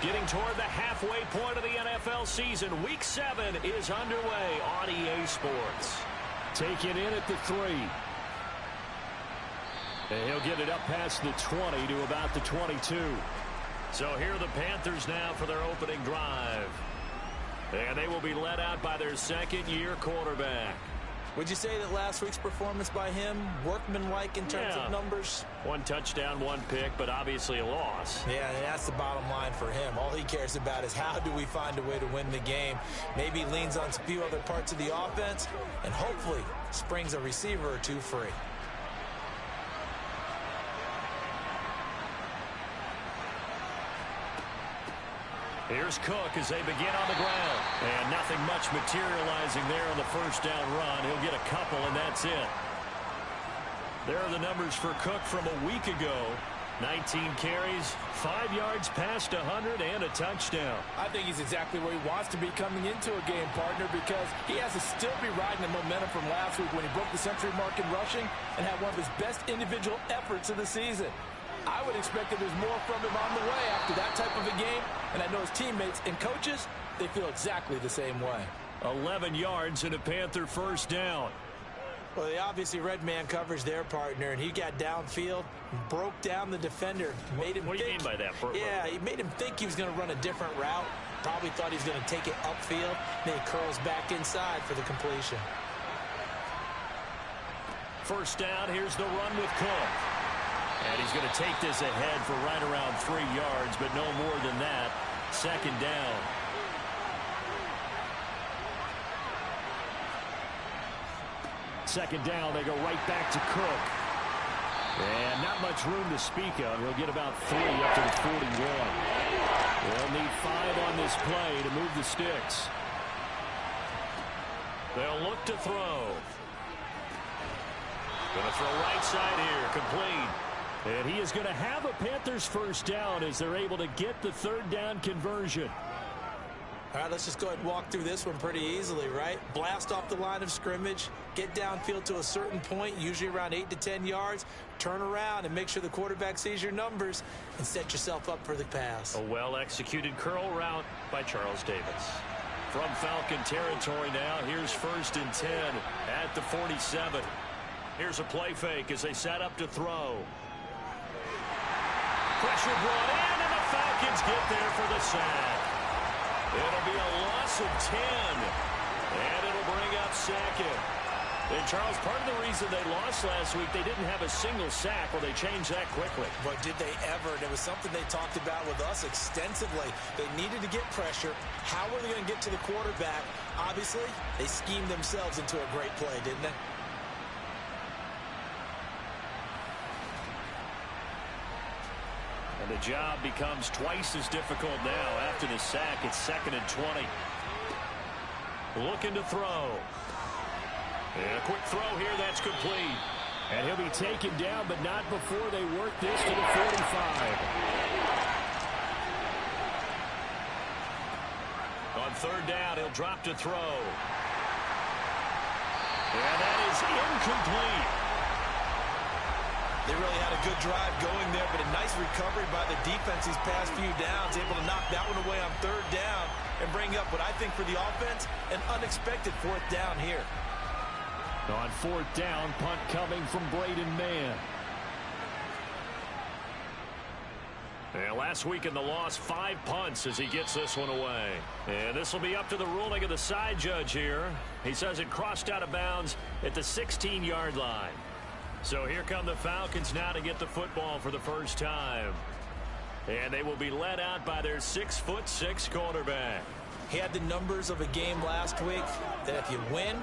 Getting toward the halfway point of the NFL season. Week 7 is underway on EA Sports. Taken in at the 3. And he'll get it up past the 20 to about the 22. So here are the Panthers now for their opening drive. And they will be led out by their second-year quarterback. Would you say that last week's performance by him, workmanlike in terms of numbers? 1 touchdown, 1 pick, but obviously a loss. Yeah, and that's the bottom line for him. All he cares about is how do we find a way to win the game. Maybe leans on a few other parts of the offense, and hopefully springs a receiver or two free. Here's Cook as they begin on the ground. And nothing much materializing there on the first down run. He'll get a couple, and that's it. There are the numbers for Cook from a week ago. 19 carries, 5 yards past 100, and a touchdown. I think he's exactly where he wants to be coming into a game, partner, because he has to still be riding the momentum from last week when he broke the century mark in rushing and had one of his best individual efforts of the season. I would expect that there's more from him on the way after that type of a game, and I know his teammates and coaches, they feel exactly the same way. 11 yards and a Panther first down. Well, they obviously read man coverage their partner, and he got downfield, broke down the defender, made him What do you mean by that? Yeah, he made him think he was going to run a different route, probably thought he was going to take it upfield, then he curls back inside for the completion. First down, here's the run with Cook. And he's going to take this ahead for right around 3 yards, but no more than that. Second down. Second down, they go right back to Cook. And not much room to speak of. He'll get about 3 up to the 41. They'll need 5 on this play to move the sticks. They'll look to throw. Going to throw right side here, complete. And he is going to have a Panthers first down as they're able to get the third down conversion. All right, let's just go ahead and walk through this one pretty easily, right? Blast off the line of scrimmage, get downfield to a certain point, usually around 8 to 10 yards, turn around and make sure the quarterback sees your numbers and set yourself up for the pass. A well-executed curl route by Charles Davis. From Falcon territory now, here's 1st and 10 at the 47. Here's a play fake as they set up to throw. Pressure brought in, and the Falcons get there for the sack. It'll be a loss of 10, and it'll bring up 2nd. And, Charles, part of the reason they lost last week, they didn't have a single sack. Well, they changed that quickly. But did they ever? And it was something they talked about with us extensively. They needed to get pressure. How were they going to get to the quarterback? Obviously, they schemed themselves into a great play, didn't they? And the job becomes twice as difficult now. After the sack, it's 2nd and 20. Looking to throw. And a quick throw here, that's complete. And he'll be taken down, but not before they work this to the 45. On 3rd down, he'll drop to throw. And that is incomplete. They really had a good drive going there, but a nice recovery by the defense these past few downs, able to knock that one away on 3rd down and bring up what I think for the offense, an unexpected 4th down here. On 4th down, punt coming from Braden Mann. And last week in the loss, 5 punts as he gets this one away. And this will be up to the ruling of the side judge here. He says it crossed out of bounds at the 16-yard line. So here come the Falcons now to get the football for the first time. And they will be led out by their 6'6" quarterback. He had the numbers of a game last week that if you win,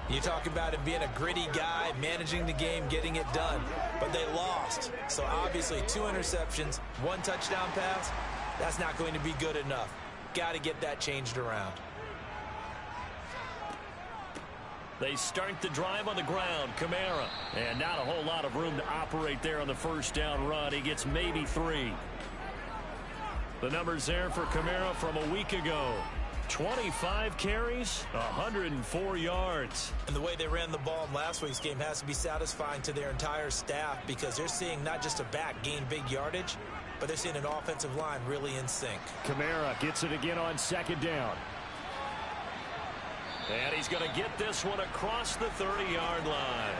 you talk about him being a gritty guy, managing the game, getting it done. But they lost. So obviously 2 interceptions, 1 touchdown pass, that's not going to be good enough. Got to get that changed around. They start the drive on the ground. Kamara. And not a whole lot of room to operate there on the first down run. He gets maybe 3. The numbers there for Kamara from a week ago. 25 carries, 104 yards. And the way they ran the ball in last week's game has to be satisfying to their entire staff because they're seeing not just a back gain big yardage, but they're seeing an offensive line really in sync. Kamara gets it again on second down. And he's going to get this one across the 30-yard line.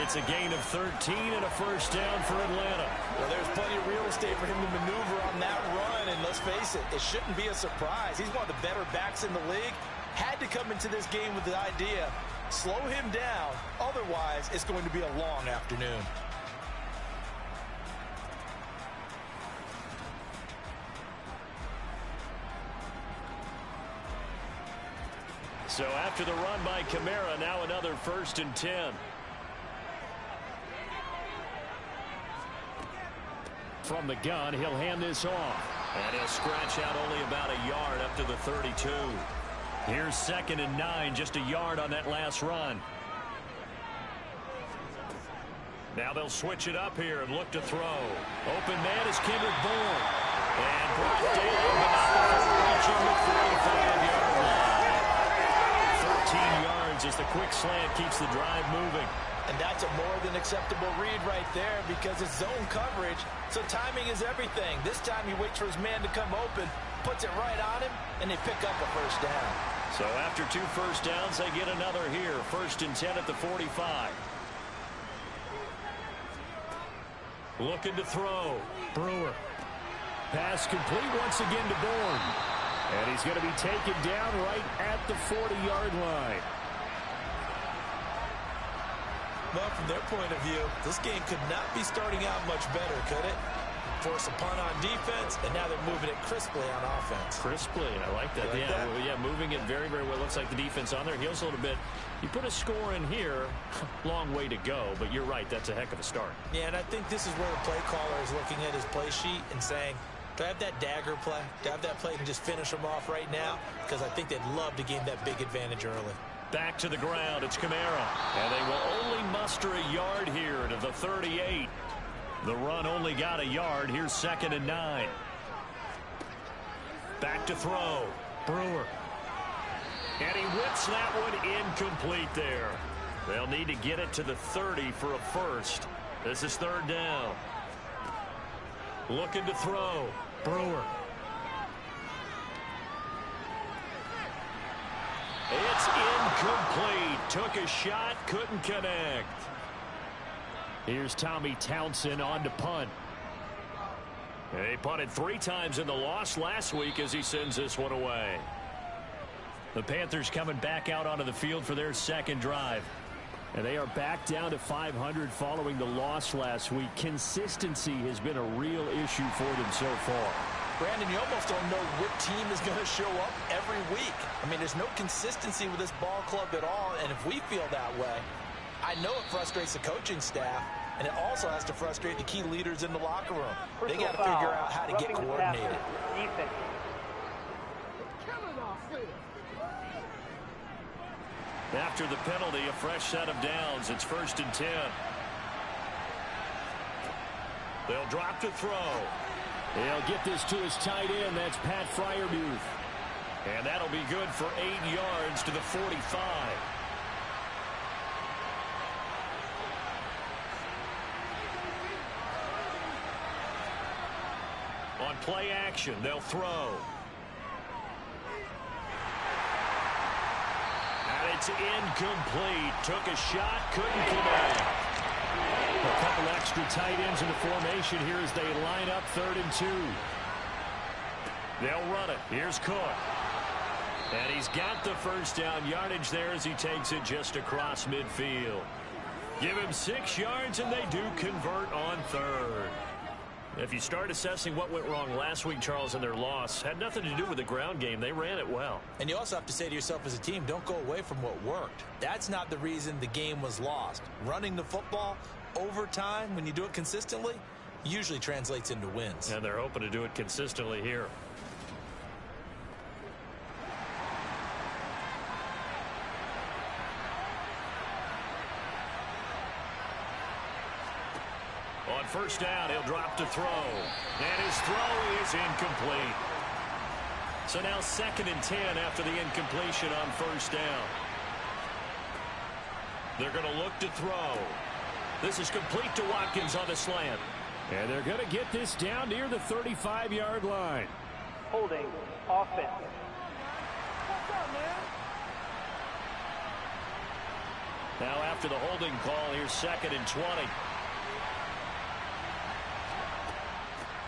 It's a gain of 13 and a first down for Atlanta. Well, there's plenty of real estate for him to maneuver on that run, and let's face it, it shouldn't be a surprise. He's one of the better backs in the league. Had to come into this game with the idea, slow him down, otherwise it's going to be a long afternoon. So after the run by Kamara, now another 1st and 10. From the gun, he'll hand this off. And he'll scratch out only about a yard up to the 32. Here's 2nd and 9, just a yard on that last run. Now they'll switch it up here and look to throw. Open man is Kendrick Bourne. And brought down, but not reaching the 45-yard line. 13 yards as the quick slant keeps the drive moving. And that's a more than acceptable read right there because it's zone coverage, so timing is everything. This time he waits for his man to come open, puts it right on him, and they pick up a first down. So after 2 first downs, they get another here. 1st and 10 at the 45. Looking to throw. Brewer. Pass complete once again to Bourne. And he's going to be taken down right at the 40-yard line. Well, from their point of view, this game could not be starting out much better, could it? Force a punt on defense, and now they're moving it crisply on offense. Crisply, I like that. Like that? Well, yeah, moving it very, very well. Looks like the defense on their heels a little bit. You put a score in here, long way to go, but you're right, that's a heck of a start. Yeah, and I think this is where the play caller is looking at his play sheet and saying, do I have that dagger play? Do I have that play and just finish them off right now? Because I think they'd love to gain that big advantage early. Back to the ground, it's Kamara. And they will only muster a yard here to the 38. The run only got a yard. Here's 2nd and 9. Back to throw. Brewer. And he whips that one incomplete there. They'll need to get it to the 30 for a first. This is 3rd down. Looking to throw. Brewer. It's incomplete. Took a shot, couldn't connect. Here's Tommy Townsend on to punt. He punted 3 times in the loss last week as he sends this one away. The Panthers coming back out onto the field for their 2nd drive. And they are back down to 500 following the loss last week. Consistency has been a real issue for them so far. Brandon, you almost don't know what team is going to show up every week. I mean, there's no consistency with this ball club at all, and if we feel that way, I know it frustrates the coaching staff, and it also has to frustrate the key leaders in the locker room. They got to figure out how to get coordinated. After the penalty, a fresh set of downs. It's 1st and 10. They'll drop to throw. They'll get this to his tight end. That's Pat Freiermuth. And that'll be good for 8 yards to the 45. On play action, they'll throw. And it's incomplete. Took a shot, couldn't connect. A couple extra tight ends in the formation here as they line up 3rd and 2. They'll run it. Here's Cook. And he's got the first down yardage there as he takes it just across midfield. Give him 6 yards, and they do convert on 3rd. If you start assessing what went wrong last week, Charles, in their loss, had nothing to do with the ground game. They ran it well. And you also have to say to yourself as a team, don't go away from what worked. That's not the reason the game was lost. Running the football over time, when you do it consistently, usually translates into wins. And they're hoping to do it consistently here. On first down, he'll drop to throw. And his throw is incomplete. So now 2nd and 10 after the incompletion on first down. They're going to look to throw. This is complete to Watkins on the slant. And they're going to get this down near the 35-yard line. Holding offense. Now after the holding call, here's 2nd and 20.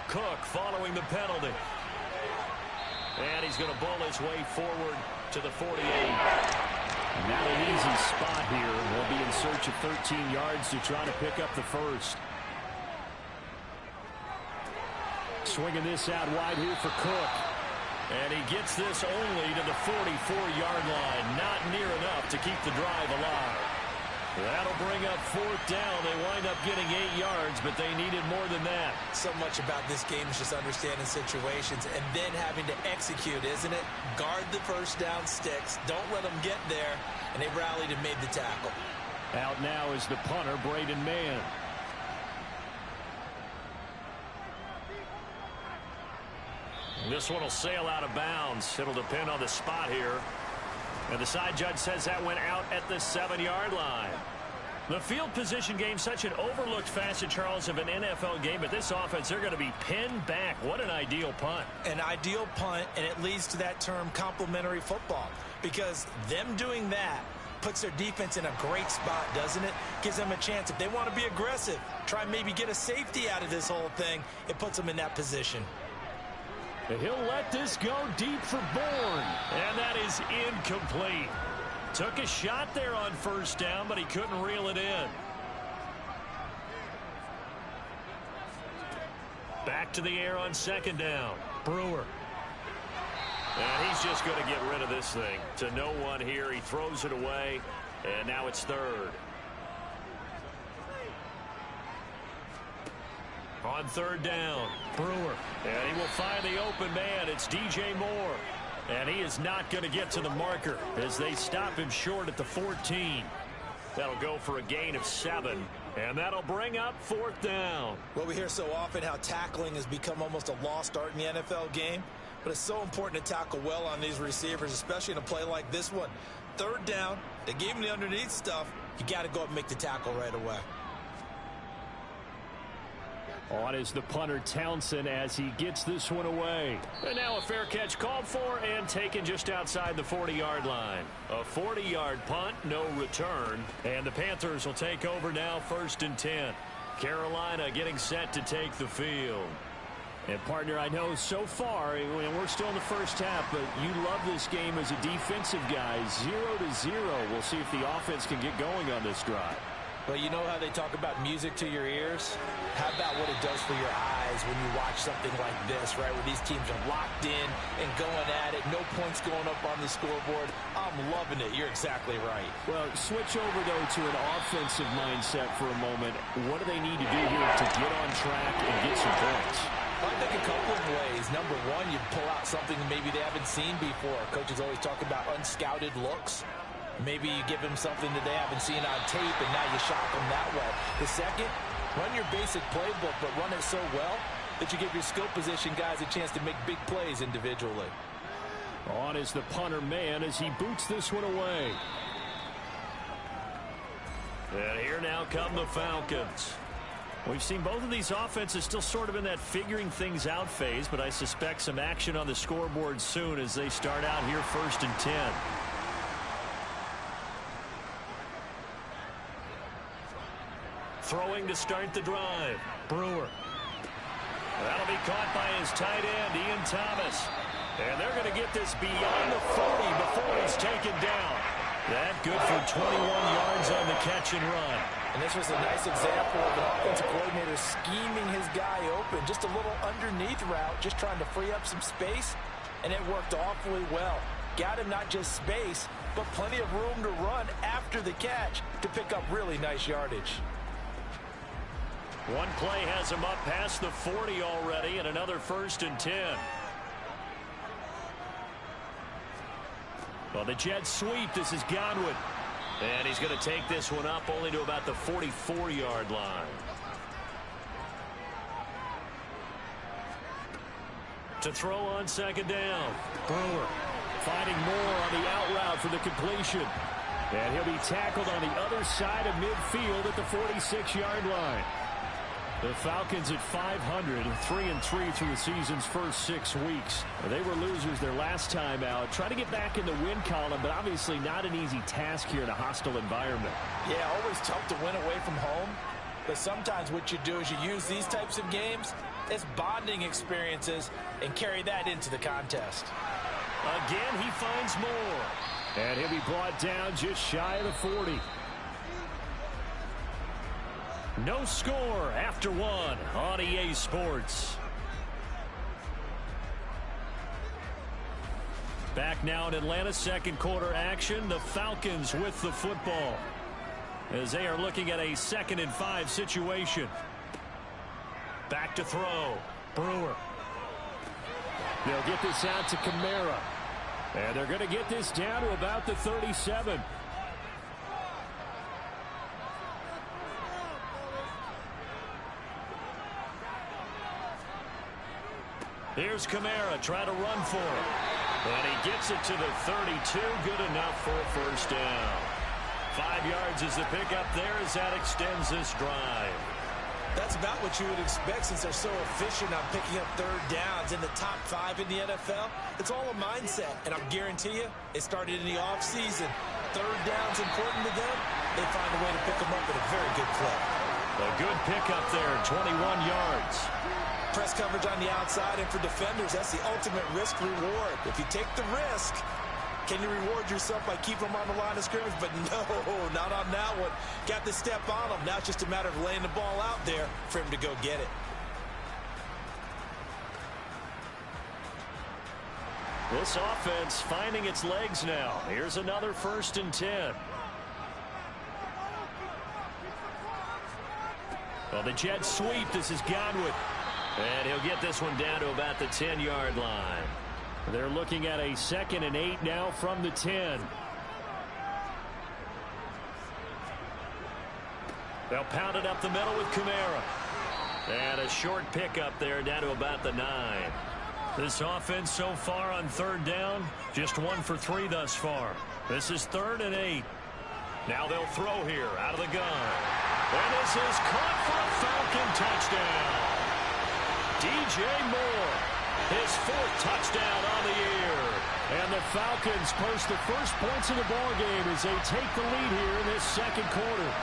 Cook following the penalty. And he's going to bull his way forward to the 48. Not an easy spot here. They'll be in search of 13 yards to try to pick up the first. Swinging this out wide here for Cook. And he gets this only to the 44-yard line. Not near enough to keep the drive alive. That'll bring up 4th down. They wind up getting 8 yards, but they needed more than that. So much about this game is just understanding situations and then having to execute, isn't it? Guard the first down sticks. Don't let them get there. And they rallied and made the tackle. Out now is the punter, Braden Mann. This one will sail out of bounds. It'll depend on the spot here. And the side judge says that went out at the 7-yard line. The field position game, such an overlooked facet, Charles, of an NFL game. But this offense, they're going to be pinned back. What an ideal punt. An ideal punt, and it leads to that term complementary football. Because them doing that puts their defense in a great spot, doesn't it? Gives them a chance. If they want to be aggressive, try and maybe get a safety out of this whole thing, it puts them in that position. He'll let this go deep for Bourne. And that is incomplete. Took a shot there on 1st down, but he couldn't reel it in. Back to the air on 2nd down. Brewer. And he's just going to get rid of this thing. To no one here. He throws it away. And now it's 3rd. On 3rd down, Brewer. And he will find the open man. It's DJ Moore. And he is not going to get to the marker as they stop him short at the 14. That'll go for a gain of 7. And that'll bring up 4th down. Well, we hear so often how tackling has become almost a lost art in the NFL game. But it's so important to tackle well on these receivers, especially in a play like this one. 3rd down, they gave him the underneath stuff. You got to go up and make the tackle right away. On is the punter, Townsend, as he gets this one away. And now a fair catch called for and taken just outside the 40-yard line. A 40-yard punt, no return. And the Panthers will take over now, 1st and 10. Carolina getting set to take the field. And, partner, I know so far, and we're still in the first half, but you love this game as a defensive guy. 0-0. We'll see if the offense can get going on this drive. Well, you know how they talk about music to your ears? How about what it does for your eyes when you watch something like this, right, where these teams are locked in and going at it, no points going up on the scoreboard? I'm loving it. You're exactly right. Well, switch over, though, to an offensive mindset for a moment. What do they need to do here to get on track and get some points? I think a couple of ways. Number one, you pull out something maybe they haven't seen before. Coaches always talk about unscouted looks. Maybe you give them something that they haven't seen on tape, and now you shock them that way. The second, run your basic playbook, but run it so well that you give your skill position guys a chance to make big plays individually. On is the punter, man, as he boots this one away. And here now come the Falcons. We've seen both of these offenses still sort of in that figuring things out phase, but I suspect some action on the scoreboard soon as they start out here 1st and 10. Throwing to start the drive. Brewer. That'll be caught by his tight end, Ian Thomas. And they're going to get this beyond the 40 before he's taken down. That good for 21 yards on the catch and run. And this was a nice example of an offensive coordinator scheming his guy open. Just a little underneath route, just trying to free up some space. And it worked awfully well. Got him not just space, but plenty of room to run after the catch to pick up really nice yardage. One play has him up past the 40 already, and another 1st and 10. Well, the Jets sweep. This is Godwin. And he's going to take this one up only to about the 44-yard line. To throw on 2nd down. Brewer finding Moore on the out route for the completion. And he'll be tackled on the other side of midfield at the 46-yard line. The Falcons at 500, 3-3 through the season's first 6 weeks. They were losers their last time out. Try to get back in the win column, but obviously not an easy task here in a hostile environment. Yeah, always tough to win away from home. But sometimes what you do is you use these types of games as bonding experiences and carry that into the contest. Again, he finds more. And he'll be brought down just shy of the 40. No score after one on EA Sports. Back now in Atlanta, second quarter action. The Falcons with the football as they are looking at a 2nd and 5 situation. Back to throw. Brewer. They'll get this out to Kamara. And they're going to get this down to about the 37. Here's Kamara trying to run for it. And he gets it to the 32. Good enough for a first down. 5 yards is the pickup there as that extends this drive. That's about what you would expect since they're so efficient on picking up third downs in the top 5 in the NFL. It's all a mindset, and I'll guarantee you it started in the offseason. Third down's important to them. They find a way to pick them up at a very good clip. A good pickup there, 21 yards. Press coverage on the outside, and for defenders, that's the ultimate risk-reward. If you take the risk, can you reward yourself by keeping them on the line of scrimmage? But no, not on that one. Got the step on him. Now it's just a matter of laying the ball out there for him to go get it. This offense finding its legs now. Here's another 1st and 10. Well, the jet sweep. This is Godwin. And he'll get this one down to about the 10-yard line. They're looking at a 2nd and 8 now from the 10. They'll pound it up the middle with Kamara. And a short pickup there down to about the 9. This offense so far on 3rd down, just 1 for 3 thus far. This is 3rd and 8. Now they'll throw here out of the gun. And this is caught for a Falcon touchdown. DJ Moore, his 4th touchdown on the year. And the Falcons post the first points of the ballgame as they take the lead here in this 2nd quarter.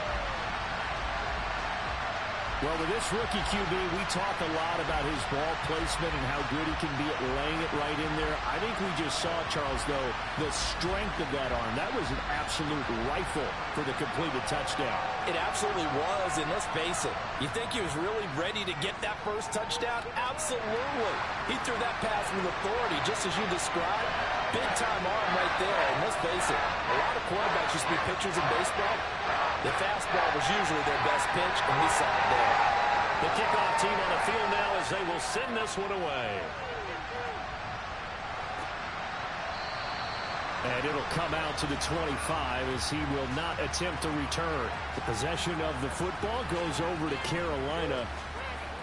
Well, with this rookie QB, we talk a lot about his ball placement and how good he can be at laying it right in there. I think we just saw, Charles, though, the strength of that arm. That was an absolute rifle for the completed touchdown. It absolutely was, and let's face it, you think he was really ready to get that first touchdown? Absolutely. He threw that pass with authority, just as you described. Big-time arm right there, and let's face it, a lot of quarterbacks used to be pitchers in baseball. The fastball was usually their best pitch, and we saw it there. The kickoff team on the field now as they will send this one away. And it'll come out to the 25 as he will not attempt to return. The possession of the football goes over to Carolina.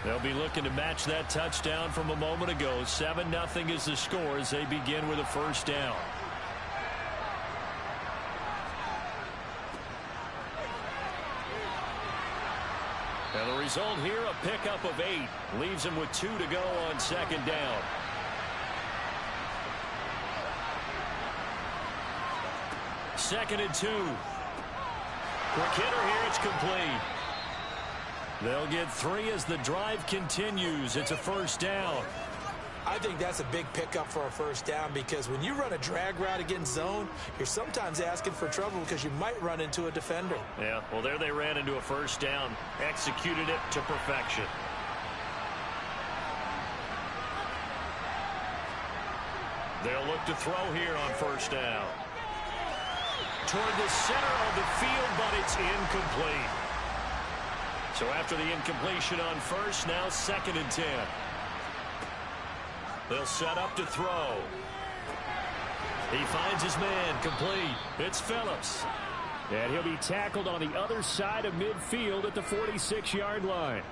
They'll be looking to match that touchdown from a moment ago. 7-0 is the score as they begin with a first down. And the result here, a pickup of 8. Leaves him with 2 to go on 2nd down. Second and 2. Quick hitter here, it's complete. They'll get 3 as the drive continues. It's a first down. I think that's a big pickup for a first down because when you run a drag route against zone, you're sometimes asking for trouble because you might run into a defender. Yeah, well, there they ran into a first down, executed it to perfection. They'll look to throw here on first down. Toward the center of the field, but it's incomplete. So after the incompletion on first, now 2nd and 10. They'll set up to throw. He finds his man, complete. It's Phillips. And he'll be tackled on the other side of midfield at the 46-yard line.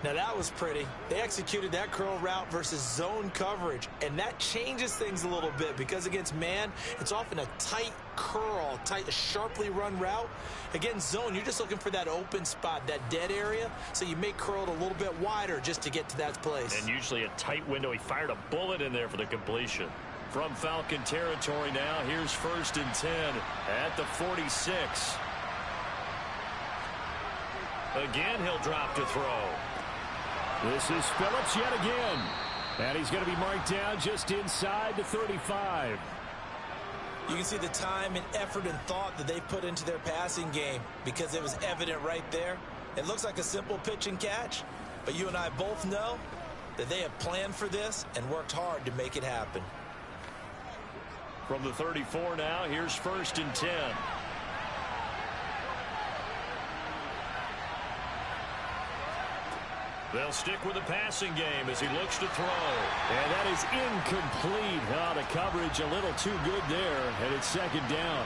Now that was pretty. They executed that curl route versus zone coverage, and that changes things a little bit because against man, it's often a tight curl, a sharply run route. Against zone, you're just looking for that open spot, that dead area, so you may curl it a little bit wider just to get to that place. And usually a tight window. He fired a bullet in there for the completion. From Falcon territory now, here's 1st and 10 at the 46. Again, he'll drop to throw. This is Phillips yet again. And he's going to be marked down just inside the 35. You can see the time and effort and thought that they put into their passing game because it was evident right there. It looks like a simple pitch and catch, but you and I both know that they have planned for this and worked hard to make it happen. From the 34 now, here's 1st and 10. They'll stick with the passing game as he looks to throw. And that is incomplete. Oh, the coverage a little too good there, and it's 2nd down.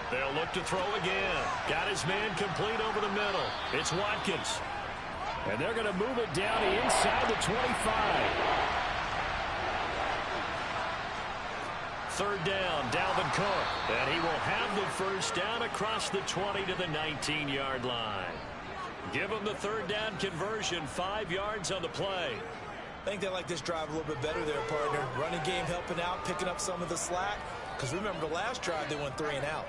They'll look to throw again. Got his man complete over the middle. It's Watkins. And they're going to move it down to inside the 25. 3rd down, Dalvin Cook. And he will have the 1st down across the 20 to the 19-yard line. Give him the 3rd down conversion, 5 yards on the play. I think they like this drive a little bit better there, partner. Running game helping out, picking up some of the slack. Because remember the last drive, they went 3 and out.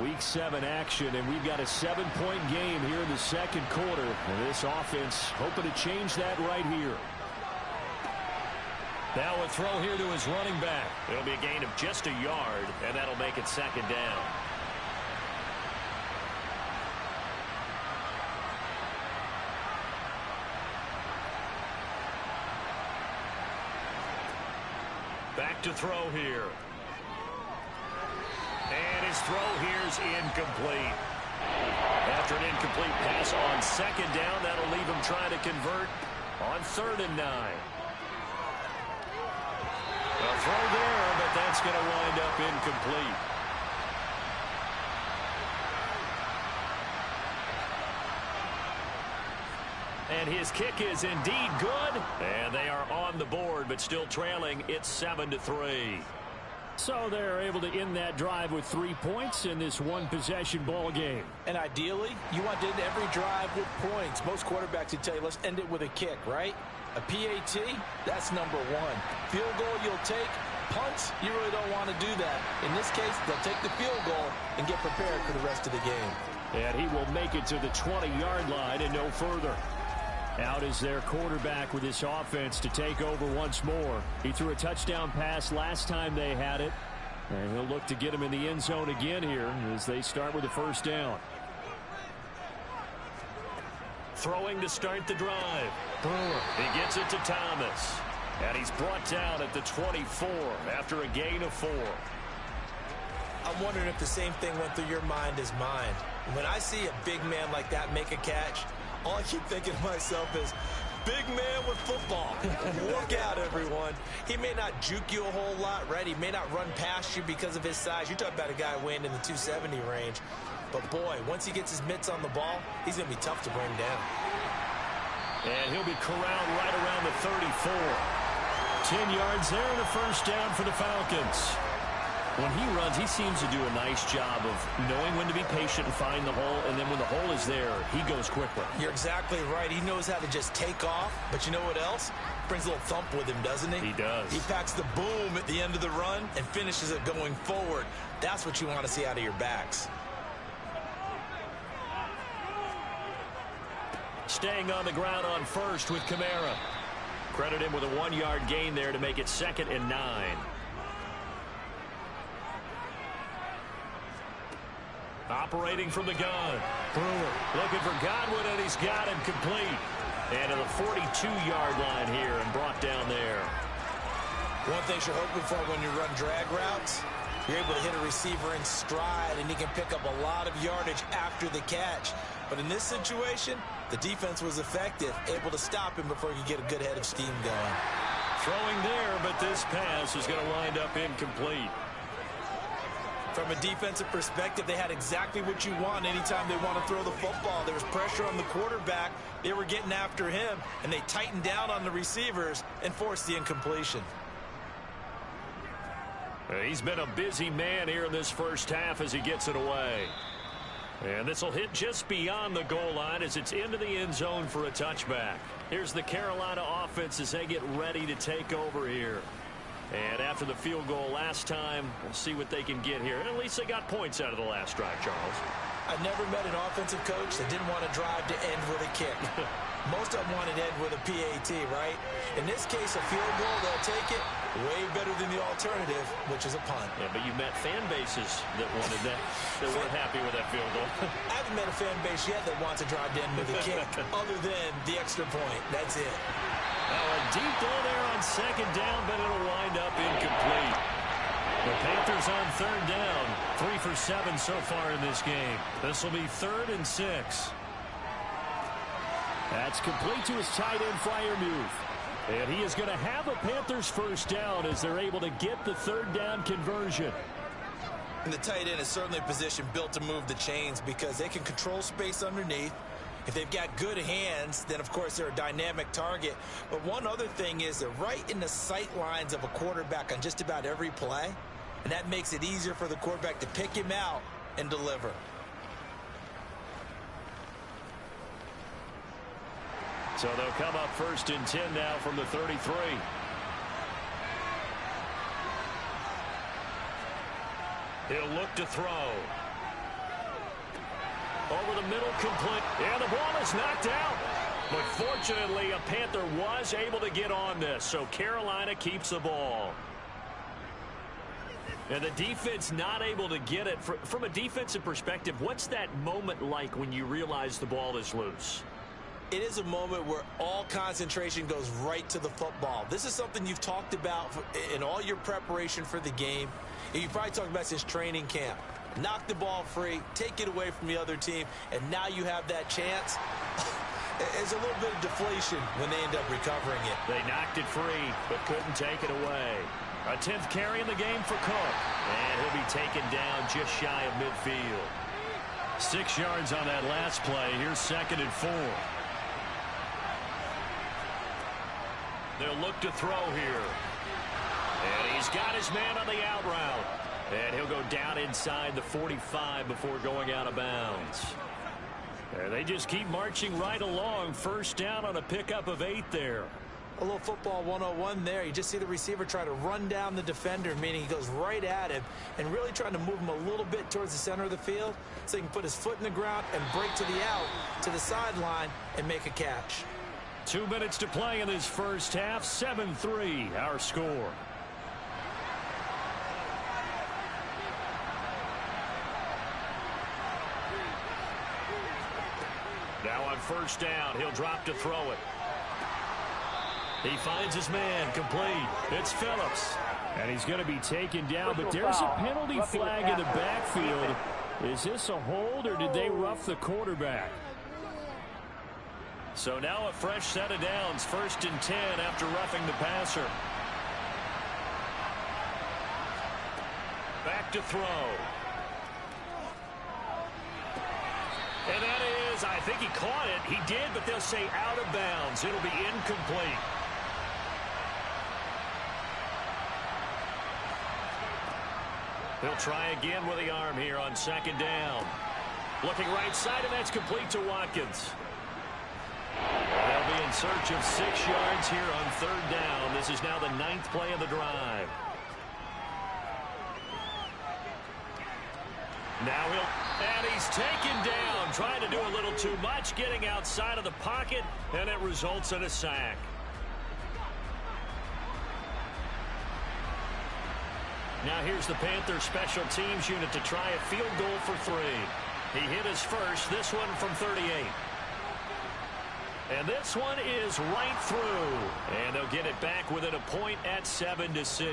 Week 7 action, and we've got a 7-point game here in the 2nd quarter. And this offense hoping to change that right here. Now a throw here to his running back. It'll be a gain of just a yard, and that'll make it 2nd down. Back to throw here. And his throw here's incomplete. After an incomplete pass on 2nd down, that'll leave him trying to convert on 3rd and 9. A throw there, but that's going to wind up incomplete. And his kick is indeed good. And they are on the board, but still trailing. It's 7-3. So they're able to end that drive with 3 points in this one-possession ball game. And ideally, you want to end every drive with points. Most quarterbacks would tell you, let's end it with a kick, right? A PAT, that's number 1. Field goal you'll take. Punts, you really don't want to do that. In this case, they'll take the field goal and get prepared for the rest of the game. And he will make it to the 20-yard line and no further. Out is their quarterback with this offense to take over once more. He threw a touchdown pass last time they had it. And he'll look to get him in the end zone again here as they start with the 1st down. Throwing to start the drive. Brewer. He gets it to Thomas. And he's brought down at the 24 after a gain of 4. I'm wondering if the same thing went through your mind as mine. When I see a big man like that make a catch, all I keep thinking to myself is, big man with football. Look out, everyone. He may not juke you a whole lot, right? He may not run past you because of his size. You're talking about a guy weighing in the 270 range. But, boy, once he gets his mitts on the ball, he's going to be tough to bring down. And he'll be corralled right around the 34. 10 yards there and a 1st down for the Falcons. When he runs, he seems to do a nice job of knowing when to be patient and find the hole, and then when the hole is there, he goes quickly. You're exactly right. He knows how to just take off, but you know what else? Brings a little thump with him, doesn't he? He does. He packs the boom at the end of the run and finishes it going forward. That's what you want to see out of your backs. Staying on the ground on 1st with Kamara. Credit him with a 1-yard gain there to make it 2nd and 9. Operating from the gun. Brewer looking for Godwin, and he's got him complete. And to the 42-yard line here and brought down there. One thing you're hoping for when you run drag routes, You're able to hit a receiver in stride, and he can pick up a lot of yardage after the catch. But in this situation, the defense was effective, able to stop him before he could get a good head of steam going. Throwing there, but this pass is going to wind up incomplete. From a defensive perspective, they had exactly what you want anytime they want to throw the football. There was pressure on the quarterback. They were getting after him, and they tightened down on the receivers and forced the incompletion. He's been a busy man here in this first half as he gets it away. And this will hit just beyond the goal line as it's into the end zone for a touchback. Here's the Carolina offense as they get ready to take over here. And after the field goal last time, we'll see what they can get here. And at least they got points out of the last drive, Charles. I never met an offensive coach that didn't want to drive to end with a kick. Most of them wanted to end with a PAT, right? In this case, a field goal, they'll take it. Way better than the alternative, which is a punt. Yeah, but you met fan bases that wanted that, that weren't happy with that field goal. I haven't met a fan base yet that wants to drive to end with a kick, other than the extra point. That's it. Now a deep ball there on second down, but it'll wind up incomplete. The Panthers on third down. 3 for 7 so far in this game. This will be 3rd and 6. That's complete to his tight end flyer move. And he is going to have a Panthers first down as they're able to get the third down conversion. And the tight end is certainly a position built to move the chains because they can control space underneath. If they've got good hands, then of course they're a dynamic target. But one other thing is they're right in the sight lines of a quarterback on just about every play. And that makes it easier for the quarterback to pick him out and deliver. So they'll come up 1st and 10 now from the 33. He'll look to throw. Over the middle, complete. And the ball is knocked out. But fortunately, a Panther was able to get on this. So Carolina keeps the ball. And the defense not able to get it. From a defensive perspective, what's that moment like when you realize the ball is loose? It is a moment where all concentration goes right to the football. This is something you've talked about in all your preparation for the game. And you probably talked about since training camp. Knock the ball free, take it away from the other team, and now you have that chance. There's a little bit of deflation when they end up recovering it. They knocked it free, but couldn't take it away. A 10th carry in the game for Cook. And he'll be taken down just shy of midfield. 6 yards on that last play. Here's 2nd and 4. They'll look to throw here. And he's got his man on the out route. And he'll go down inside the 45 before going out of bounds. And they just keep marching right along. First down on a pickup of 8 there. A little football 101 there. You just see the receiver try to run down the defender, meaning he goes right at him and really trying to move him a little bit towards the center of the field so he can put his foot in the ground and break to the out, to the sideline, and make a catch. 2 minutes to play in this first half. 7-3 our score. Now on first down, he'll drop to throw it. He finds his man, complete. It's Phillips. And he's going to be taken down, but there's a penalty flag in the backfield. Is this a hold, or did they rough the quarterback? So now a fresh set of downs. 1st and 10 after roughing the passer. Back to throw. And that is, I think he caught it. He did, but they'll say out of bounds. It'll be incomplete. He'll try again with the arm here on 2nd down. Looking right side, and that's complete to Watkins. They'll be in search of 6 yards here on 3rd down. This is now the 9th play of the drive. Now and he's taken down, trying to do a little too much, getting outside of the pocket, and it results in a sack. Now here's the Panthers special teams unit to try a field goal for 3. He hit his first, this one from 38. And this one is right through. And they'll get it back within a point at 7-6.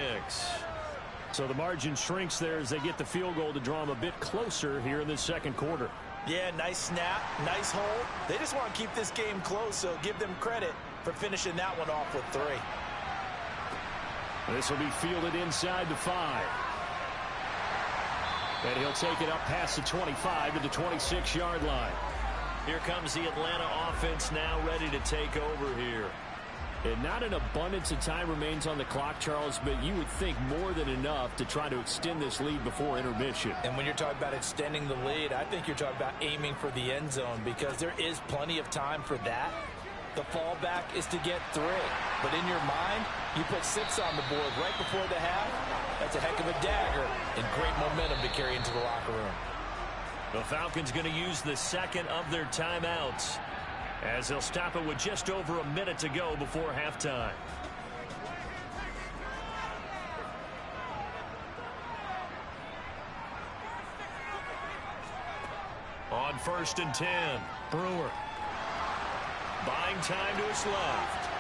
So the margin shrinks there as they get the field goal to draw them a bit closer here in this second quarter. Yeah, nice snap, nice hold. They just want to keep this game close, so give them credit for finishing that one off with 3. This will be fielded inside the 5. And he'll take it up past the 25 to the 26-yard line. Here comes the Atlanta offense now ready to take over here. And not an abundance of time remains on the clock, Charles, but you would think more than enough to try to extend this lead before intermission. And when you're talking about extending the lead, I think you're talking about aiming for the end zone because there is plenty of time for that. The fallback is to get 3. But in your mind, you put 6 on the board right before the half. That's a heck of a dagger and great momentum to carry into the locker room. The Falcons going to use the second of their timeouts, as they'll stop it with just over a minute to go before halftime. On 1st and 10, Brewer. Buying time to his left.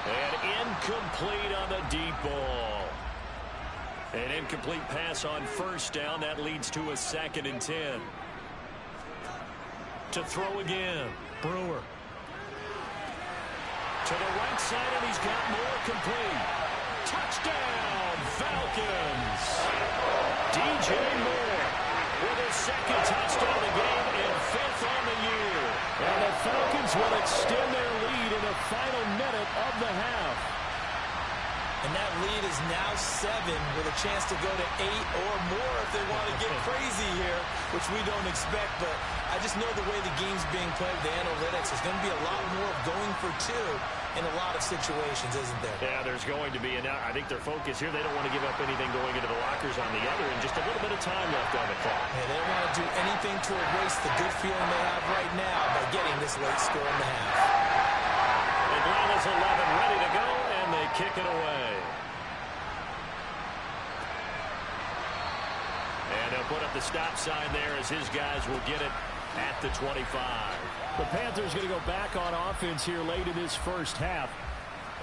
And incomplete on the deep ball. An incomplete pass on 1st down. That leads to a 2nd and 10. To throw again, Brewer. To the right side, and he's got more complete. Touchdown, Falcons! DJ Moore with his 2nd touchdown of the game and 5th on the year. And the Falcons will extend their lead in the final minute of the half. And that lead is now 7 with a chance to go to 8 or more if they want to get crazy here, which we don't expect. But I just know the way the game's being played, the analytics, there's going to be a lot more of going for 2 in a lot of situations, isn't there? Yeah, there's going to be. And I think their focus here, they don't want to give up anything going into the lockers on the other, and just a little bit of time left on the clock. Yeah, they don't want to do anything to erase the good feeling they have right now by getting this late score in the half. Atlanta's 11 ready to go, and they kick it away. And they'll put up the stop sign there as his guys will get it at the 25. The Panthers going to go back on offense here late in this first half.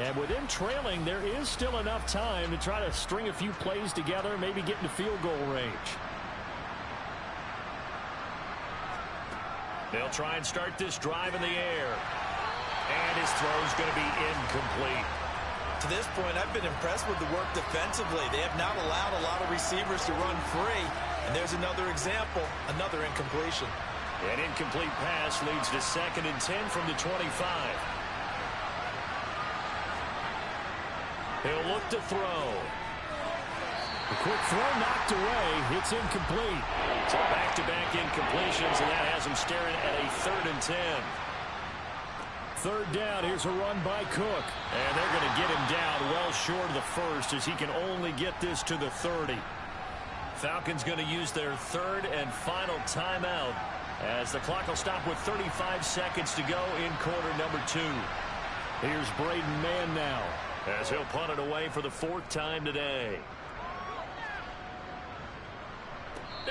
And with them trailing, there is still enough time to try to string a few plays together, maybe get into field goal range. They'll try and start this drive in the air. And his throw's going to be incomplete. To this point, I've been impressed with the work defensively. They have not allowed a lot of receivers to run free. And there's another example, another incompletion. An incomplete pass leads to 2nd and 10 from the 25. He'll look to throw. A quick throw knocked away. It's incomplete. So back-to-back incompletions, and that has him staring at a 3rd and 10. 3rd down. Here's a run by Cook. And they're going to get him down well short of the 1st as he can only get this to the 30. Falcons going to use their 3rd and final timeout as the clock will stop with 35 seconds to go in quarter number 2. Here's Braden Mann now, as he'll punt it away for the 4th time today.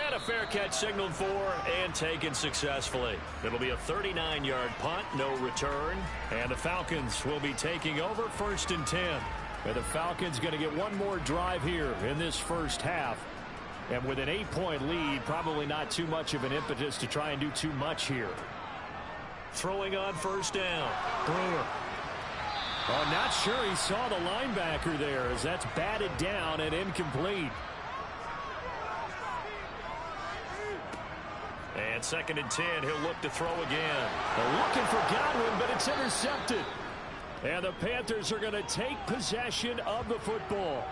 And a fair catch signaled for and taken successfully. It'll be a 39-yard punt, no return. And the Falcons will be taking over 1st and 10. And the Falcons going to get one more drive here in this first half. And with an 8-point lead, probably not too much of an impetus to try and do too much here. Throwing on 1st down, Brewer. Oh, not sure he saw the linebacker there as that's batted down and incomplete. And 2nd and 10, he'll look to throw again. They're looking for Godwin, but it's intercepted. And the Panthers are going to take possession of the football.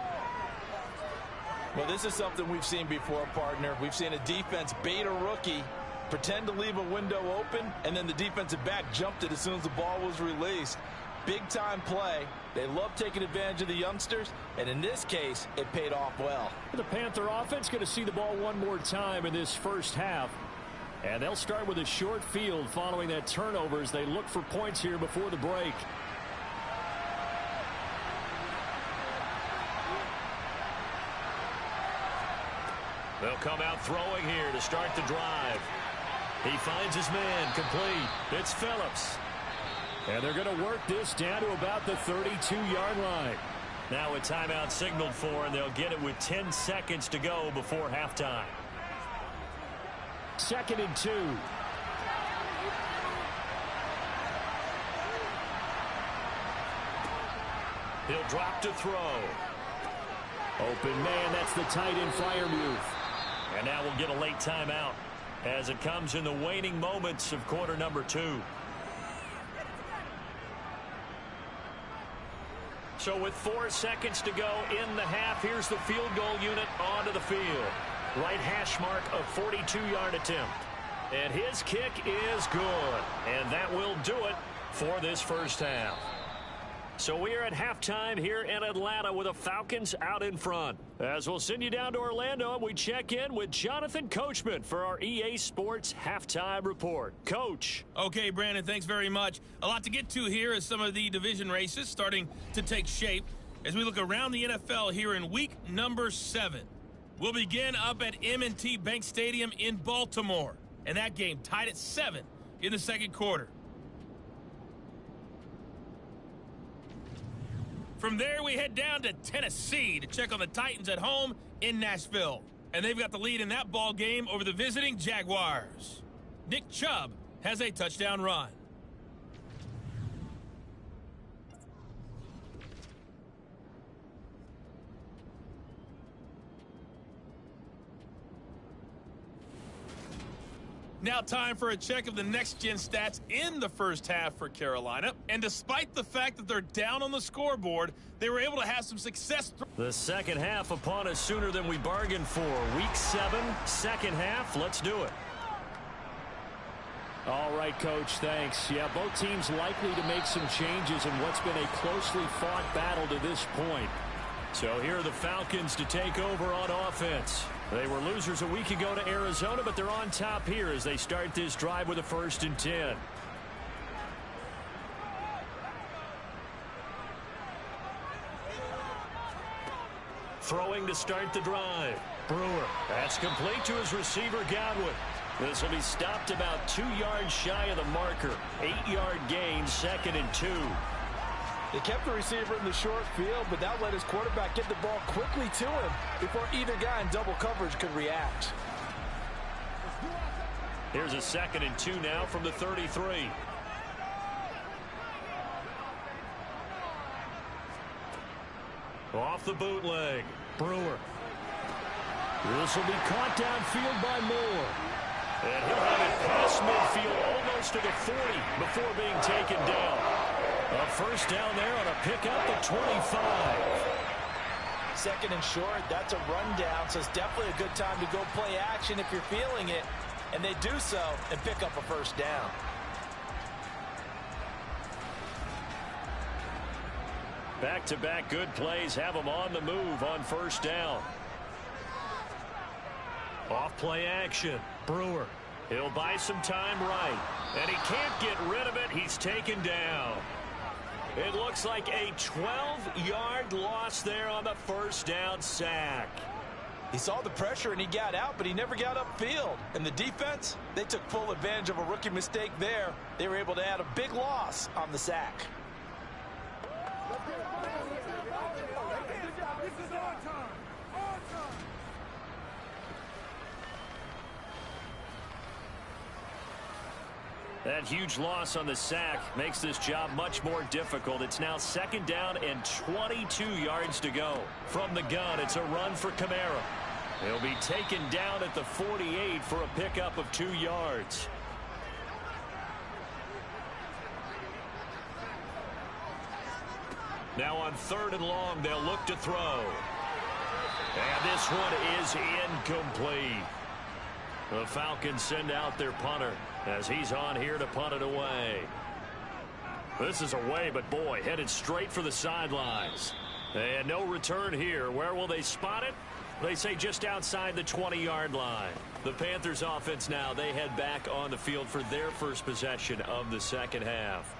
Well, this is something we've seen before, partner. We've seen a defense bait a rookie, pretend to leave a window open, and then the defensive back jumped it as soon as the ball was released. Big-time play. They love taking advantage of the youngsters, and in this case, it paid off well. The Panther offense going to see the ball one more time in this first half. And they'll start with a short field following that turnover as they look for points here before the break. They'll come out throwing here to start the drive. He finds his man complete. It's Phillips. And they're going to work this down to about the 32-yard line. Now a timeout signaled for, and they'll get it with 10 seconds to go before halftime. 2nd and 2. He'll drop to throw. Open man, that's the tight end Freiermuth. And now we'll get a late timeout as it comes in the waning moments of quarter number 2. So with 4 seconds to go in the half, here's the field goal unit onto the field. Right hash mark of 42-yard attempt. And his kick is good. And that will do it for this first half. So we are at halftime here in Atlanta with the Falcons out in front. As we'll send you down to Orlando, we check in with Jonathan Coachman for our EA Sports Halftime Report. Coach. Okay, Brandon, thanks very much. A lot to get to here as some of the division races starting to take shape as we look around the NFL here in week number 7. We'll begin up at M&T Bank Stadium in Baltimore. And that game tied at 7 in the second quarter. From there, we head down to Tennessee to check on the Titans at home in Nashville. And they've got the lead in that ball game over the visiting Jaguars. Nick Chubb has a touchdown run. Now time for a check of the next-gen stats in the first half for Carolina. And despite the fact that they're down on the scoreboard, they were able to have some success. The second half upon us sooner than we bargained for. Week 7, second half. Let's do it. All right, Coach, thanks. Yeah, both teams likely to make some changes in what's been a closely fought battle to this point. So here are the Falcons to take over on offense. They were losers a week ago to Arizona, but they're on top here as they start this drive with a 1st and 10. Throwing to start the drive. Brewer. That's complete to his receiver, Godwin. This will be stopped about 2 yards shy of the marker. 8-yard gain, 2nd and 2. They kept the receiver in the short field, but that let his quarterback get the ball quickly to him before either guy in double coverage could react. Here's a 2nd and 2 now from the 33. Off the bootleg. Brewer. This will be caught downfield by Moore. And he'll have it past midfield almost to the 40 before being taken down. A first down there on a pickup at 25. 2nd and short, that's a rundown, so it's definitely a good time to go play action if you're feeling it. And they do so and pick up a first down. Back-to-back good plays have them on the move on first down. Off play action. Brewer. He'll buy some time right. And he can't get rid of it. He's taken down. It looks like a 12-yard loss there on the first down sack. He saw the pressure and he got out, but he never got upfield. And the defense, they took full advantage of a rookie mistake there. They were able to add a big loss on the sack. That huge loss on the sack makes this job much more difficult. It's now 2nd down and 22 yards to go. From the gun, it's a run for Kamara. He'll be taken down at the 48 for a pickup of 2 yards. Now on 3rd and long, they'll look to throw. And this one is incomplete. The Falcons send out their punter as he's on here to punt it away. This is away, but boy, headed straight for the sidelines. And no return here. Where will they spot it? They say just outside the 20-yard line. The Panthers offense now, they head back on the field for their first possession of the second half.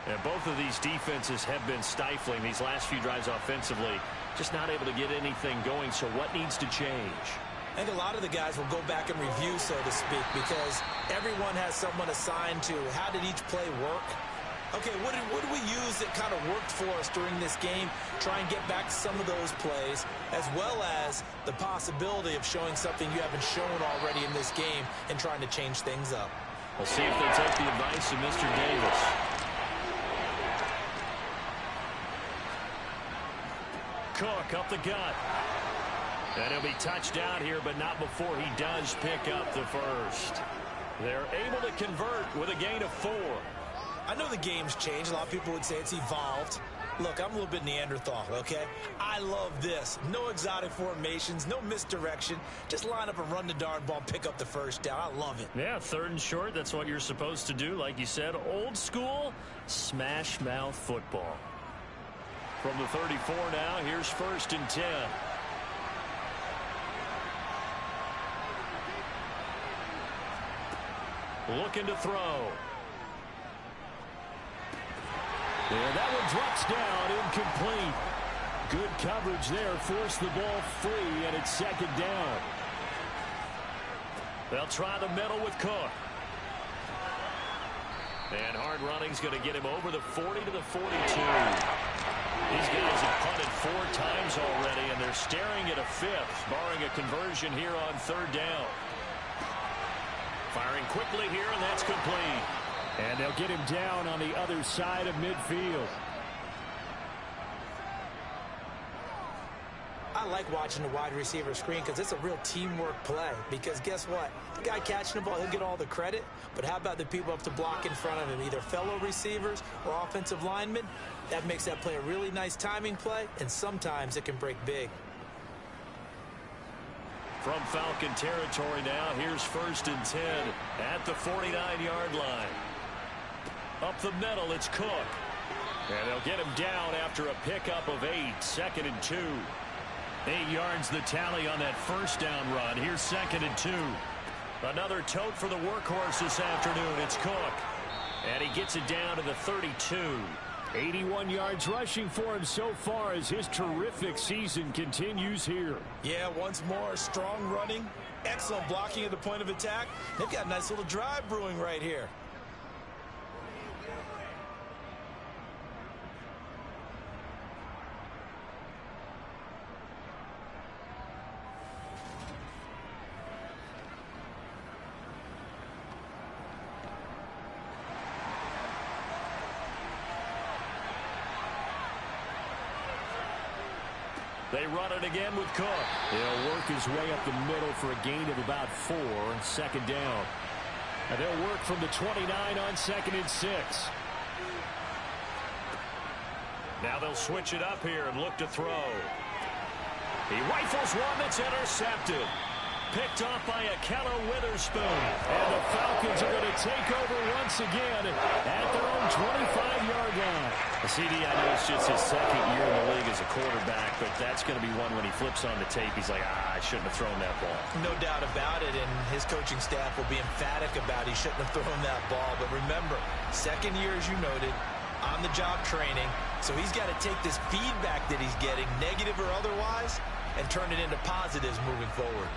And both of these defenses have been stifling these last few drives offensively. Just not able to get anything going, so what needs to change? I think a lot of the guys will go back and review, so to speak, because everyone has someone assigned to how did each play work Okay, what do we use that kind of worked for us during this game? Try and get back to some of those plays, as well as the possibility of showing something you haven't shown already in this game and trying to change things up. We'll see if they take the advice of Mr. Davis. Cook up the gut. And he'll be touched down here, but not before he does pick up the first. They're able to convert with a gain of 4. I know the game's changed. A lot of people would say it's evolved. Look, I'm a little bit Neanderthal, okay? I love this. No exotic formations, no misdirection. Just line up and run the darn ball, pick up the first down. I love it. Yeah, 3rd and short. That's what you're supposed to do. Like you said, old school smash mouth football. From the 34 now, here's 1st and 10. Looking to throw. And that one drops down, incomplete. Good coverage there, forced the ball free, and it's 2nd down. They'll try the middle with Cook. And hard running's going to get him over the 40 to the 42. These guys have punted 4 times already, and they're staring at a 5th, barring a conversion here on 3rd down. Firing quickly here, and that's complete. And they'll get him down on the other side of midfield. I like watching the wide receiver screen because it's a real teamwork play. Because guess what? The guy catching the ball, he'll get all the credit. But how about the people up to block in front of him, either fellow receivers or offensive linemen? That makes that play a really nice timing play, and sometimes it can break big. From Falcon territory now, here's 1st and 10 at the 49-yard line. Up the middle, it's Cook. And they'll get him down after a pickup of 8, 2nd and 2. 8 yards the tally on that 1st down run. Here's 2nd and 2. Another tote for the workhorse this afternoon. It's Cook. And he gets it down to the 32. 81 yards rushing for him so far as his terrific season continues here. Yeah, once more, strong running, excellent blocking at the point of attack. They've got a nice little drive brewing right here. They run it again with Cook. He'll work his way up the middle for a gain of about 4, 2nd down. And they'll work from the 29 on 2nd and 6. Now they'll switch it up here and look to throw. He rifles one that's intercepted. Picked off by Akello Witherspoon. And the Falcons are going to take over once again at their own 25-yard line. CD, I know it's just his 2nd year in the league as a quarterback, but that's going to be one when he flips on the tape. He's like, I shouldn't have thrown that ball. No doubt about it, and his coaching staff will be emphatic about he shouldn't have thrown that ball. But remember, 2nd year, as you noted, on-the-job training. So he's got to take this feedback that he's getting, negative or otherwise, and turn it into positives moving forward.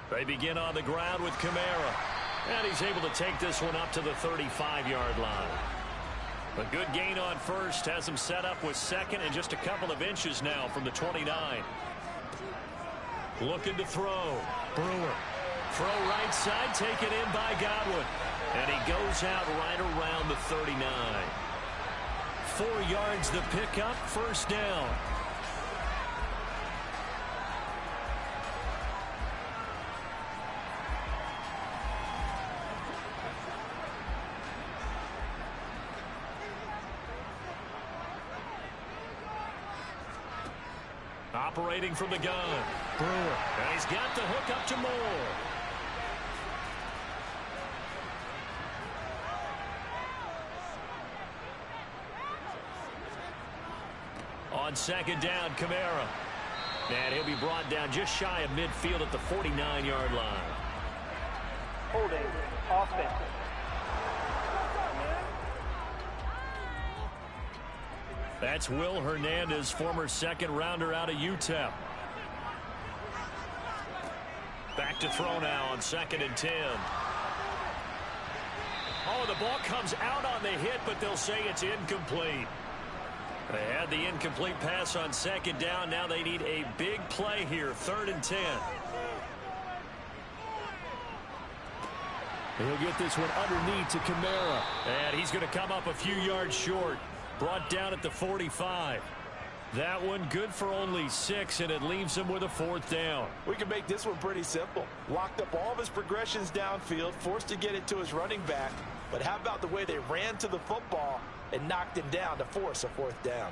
They begin on the ground with Kamara. And he's able to take this one up to the 35-yard line. A good gain on 1st has him set up with 2nd and just a couple of inches now from the 29. Looking to throw. Brewer. Throw right side, taken in by Godwin. And he goes out right around the 39. 4 yards the pickup, 1st down. Operating from the gun. Brewer. And he's got the hook up to Moore. On 2nd down, Kamara. And he'll be brought down just shy of midfield at the 49-yard line. Holding offense. That's Will Hernandez, former 2nd rounder out of UTEP. Back to throw now on 2nd and 10. Oh, the ball comes out on the hit, but they'll say it's incomplete. They had the incomplete pass on 2nd down. Now they need a big play here, 3rd and 10. He'll get this one underneath to Kamara. And he's going to come up a few yards short. Brought down at the 45. That one good for only 6, and it leaves him with a 4th down. We can make this one pretty simple. Locked up all of his progressions downfield, forced to get it to his running back. But how about the way they ran to the football and knocked him down to force a 4th down?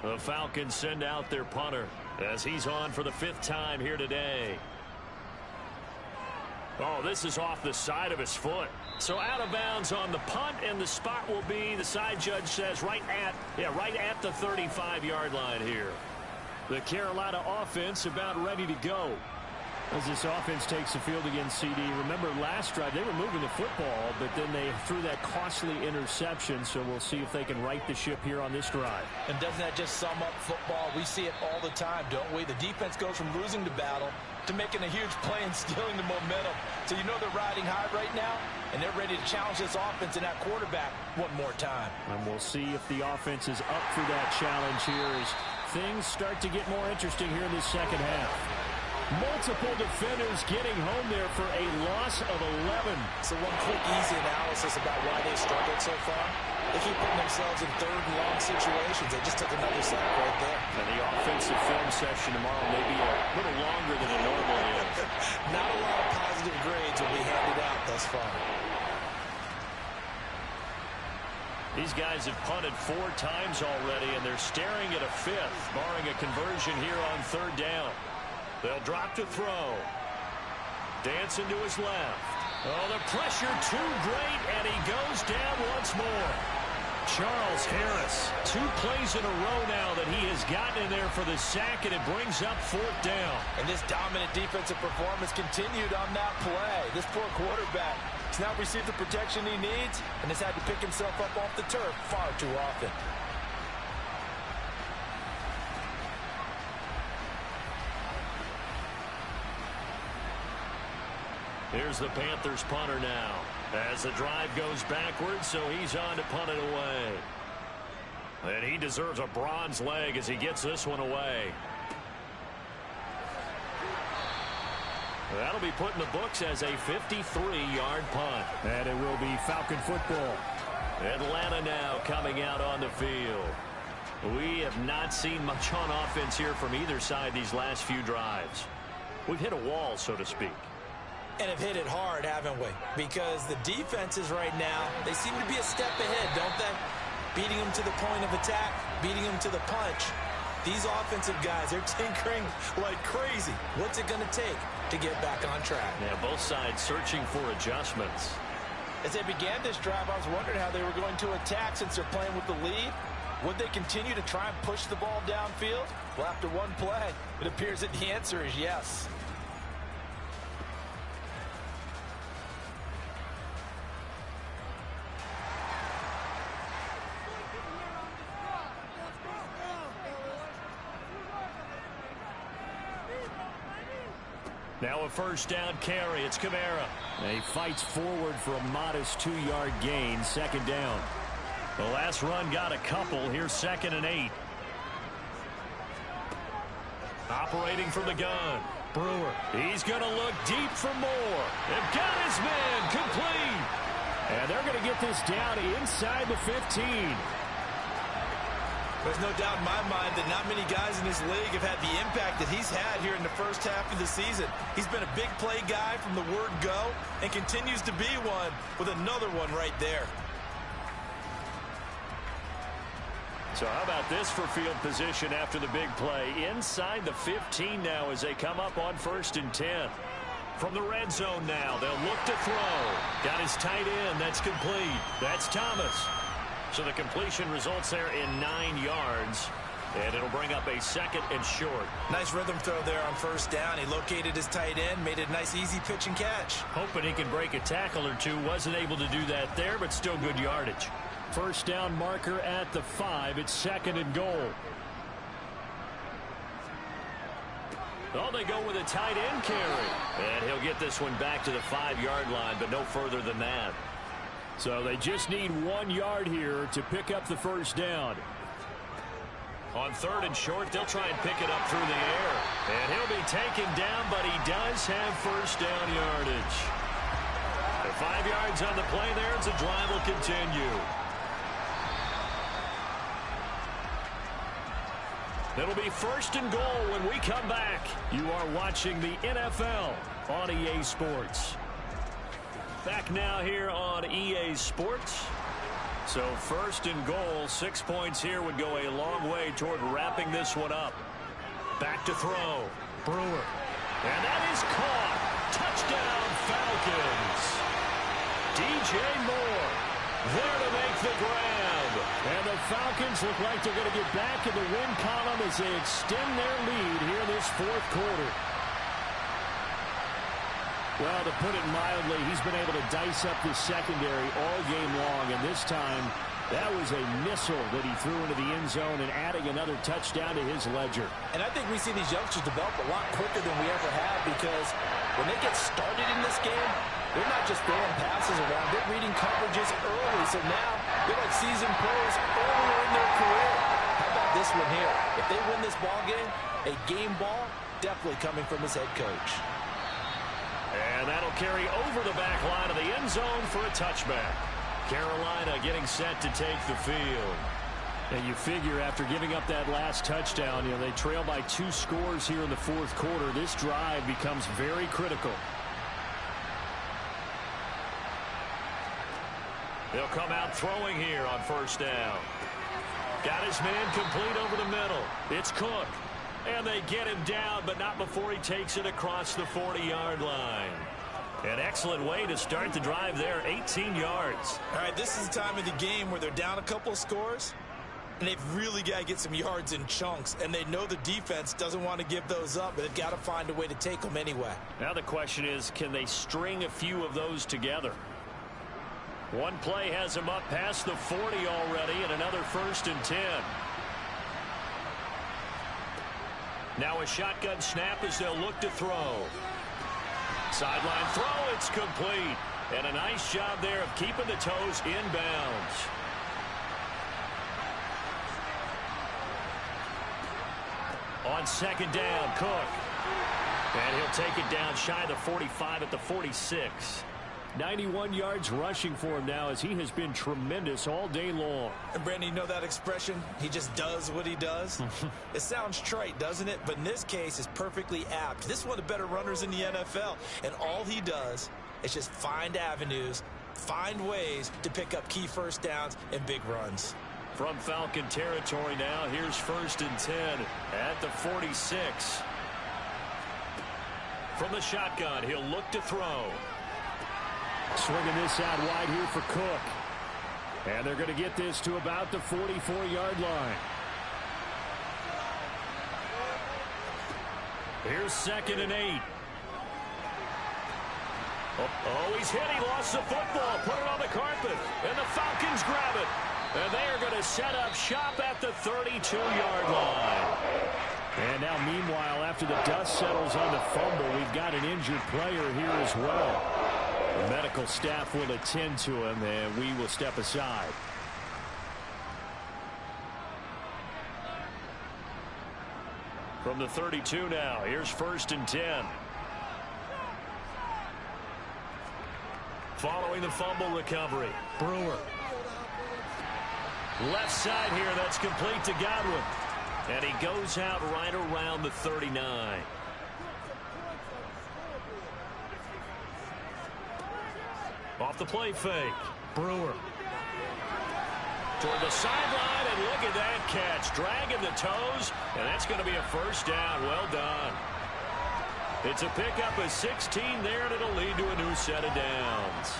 The Falcons send out their punter as he's on for the 5th time here today. Oh, this is off the side of his foot. So out of bounds on the punt, and the spot will be, the side judge says, right at the 35-yard line here. The Carolina offense about ready to go as this offense takes the field against CD. Remember last drive they were moving the football, but then they threw that costly interception, so we'll see if they can right the ship here on this drive. And doesn't that just sum up football? We see it all the time, don't we? The defense goes from losing the battle to making a huge play and stealing the momentum. So you know they're riding high right now, and they're ready to challenge this offense and that quarterback one more time. And we'll see if the offense is up for that challenge here as things start to get more interesting here in this second half. Multiple defenders getting home there for a loss of 11. So one quick, easy analysis about why they struggled so far. They keep putting themselves in 3rd and long situations. They just took another sack right there. And the offensive film session tomorrow may be a little longer than it normally is. Not a lot of positive grades will be handed out thus far. These guys have punted 4 times already, and they're staring at a 5th, barring a conversion here on 3rd down. They'll drop to throw. Dancing to his left. Oh, the pressure too great, and he goes down once more. Charles Harris, 2 plays in a row now that he has gotten in there for the sack, and it brings up 4th down. And this dominant defensive performance continued on that play. This poor quarterback has now received the protection he needs and has had to pick himself up off the turf far too often. Here's the Panthers punter now as the drive goes backwards, so he's on to punt it away. And he deserves a bronze leg as he gets this one away. That'll be put in the books as a 53-yard punt. And it will be Falcon football. Atlanta now coming out on the field. We have not seen much on offense here from either side these last few drives. We've hit a wall, so to speak. And have hit it hard, haven't we? Because the defenses right now, they seem to be a step ahead, don't they? Beating them to the point of attack, beating them to the punch. These offensive guys, they're tinkering like crazy. What's it going to take to get back on track? Yeah, both sides searching for adjustments. As they began this drive, I was wondering how they were going to attack since they're playing with the lead. Would they continue to try and push the ball downfield? Well, after one play, it appears that the answer is yes. Now a 1st down carry. It's Kamara. He fights forward for a modest 2-yard gain. 2nd down. The last run got a couple. Here's 2nd and 8. Operating from the gun. Brewer. He's going to look deep for more. They've got his man complete. And they're going to get this down inside the 15. There's no doubt in my mind that not many guys in this league have had the impact that he's had here in the first half of the season. He's been a big play guy from the word go and continues to be one with another one right there. So how about this for field position after the big play? Inside the 15 now as they come up on 1st and 10. From the red zone now, they'll look to throw. Got his tight end. That's complete. That's Thomas. So the completion results there in 9 yards. And it'll bring up a 2nd and short. Nice rhythm throw there on 1st down. He located his tight end, made it a nice easy pitch and catch. Hoping he can break a tackle or two. Wasn't able to do that there, but still good yardage. 1st down marker at the 5. It's 2nd and goal. Oh, they go with a tight end carry. And he'll get this one back to the 5-yard line, but no further than that. So they just need 1 yard here to pick up the first down. On 3rd and short, they'll try and pick it up through the air. And he'll be taken down, but he does have first down yardage. The 5 yards on the play there, and the drive will continue. It'll be 1st and goal when we come back. You are watching the NFL on EA Sports. Back now here on EA Sports. So 1st and goal, 6 points here would go a long way toward wrapping this one up. Back to throw. Brewer. And that is caught. Touchdown, Falcons. DJ Moore there to make the grab. And the Falcons look like they're going to get back in the win column as they extend their lead here in this 4th quarter. Well, to put it mildly, he's been able to dice up the secondary all game long, and this time that was a missile that he threw into the end zone and adding another touchdown to his ledger. And I think we see these youngsters develop a lot quicker than we ever have, because when they get started in this game, they're not just throwing passes around, they're reading coverages early, so now they're like seasoned pros earlier in their career. How about this one here? If they win this ball game, a game ball definitely coming from his head coach. And that'll carry over the back line of the end zone for a touchback. Carolina getting set to take the field. And you figure after giving up that last touchdown, they trail by 2 scores here in the 4th quarter. This drive becomes very critical. They'll come out throwing here on 1st down. Got his man complete over the middle. It's Cook. And they get him down, but not before he takes it across the 40-yard line. An excellent way to start the drive there, 18 yards. All right, this is the time of the game where they're down a couple of scores, and they've really got to get some yards in chunks, and they know the defense doesn't want to give those up, but they've got to find a way to take them anyway. Now the question is, can they string a few of those together? One play has them up past the 40 already, and another 1st and 10. Now a shotgun snap as they'll look to throw. Sideline throw, it's complete. And a nice job there of keeping the toes inbounds. On 2nd down, Cook. And he'll take it down shy of the 45 at the 46. 91 yards rushing for him now, as he has been tremendous all day long. And Brandon, you know that expression, he just does what he does? It sounds trite, doesn't it? But in this case, it's perfectly apt. This is one of the better runners in the NFL, and all he does is just find avenues, find ways to pick up key 1st downs and big runs. From Falcon territory now, here's 1st and 10 at the 46. From the shotgun, he'll look to throw. Swinging this out wide here for Cook. And they're going to get this to about the 44-yard line. Here's 2nd and 8. Oh, he's hit. He lost the football. Put it on the carpet. And the Falcons grab it. And they are going to set up shop at the 32-yard line. And now, meanwhile, after the dust settles on the fumble, we've got an injured player here as well. The medical staff will attend to him, and we will step aside. From the 32 now, here's 1st and 10. Following the fumble recovery, Brewer. Left side here, that's complete to Godwin. And he goes out right around the 39. Off the play fake, Brewer. Toward the sideline, and look at that catch. Dragging the toes, and that's going to be a 1st down. Well done. It's a pickup of 16 there, and it'll lead to a new set of downs.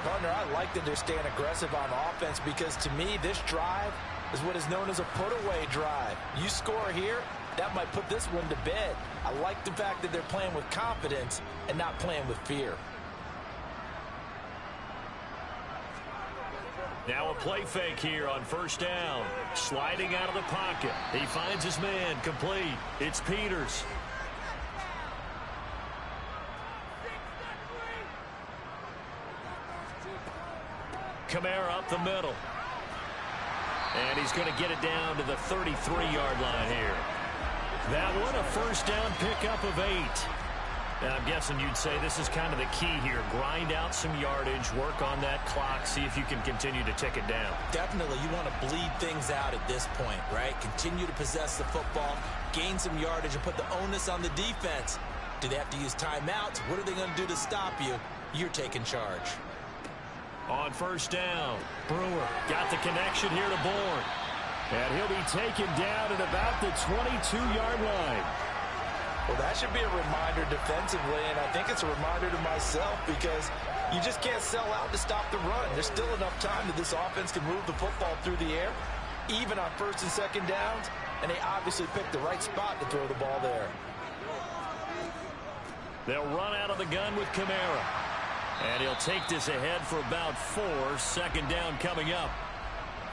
Partner, I like that they're staying aggressive on offense, because to me, this drive is what is known as a put-away drive. You score here, that might put this one to bed. I like the fact that they're playing with confidence and not playing with fear. Now a play fake here on 1st down. Sliding out of the pocket. He finds his man complete. It's Peters. Kamara up the middle. And he's going to get it down to the 33-yard line here. That one, a first down pickup of 8. And I'm guessing you'd say this is kind of the key here. Grind out some yardage, work on that clock, see if you can continue to tick it down. Definitely, you want to bleed things out at this point, right? Continue to possess the football, gain some yardage, and put the onus on the defense. Do they have to use timeouts? What are they going to do to stop you? You're taking charge. On first down, Brewer got the connection here to Bourne. And he'll be taken down at about the 22-yard line. Well, that should be a reminder defensively, and I think it's a reminder to myself because you just can't sell out to stop the run. There's still enough time that this offense can move the football through the air, even on first and second downs, and they obviously picked the right spot to throw the ball there. They'll run out of the gun with Kamara. And he'll take this ahead for about 4. Second down coming up.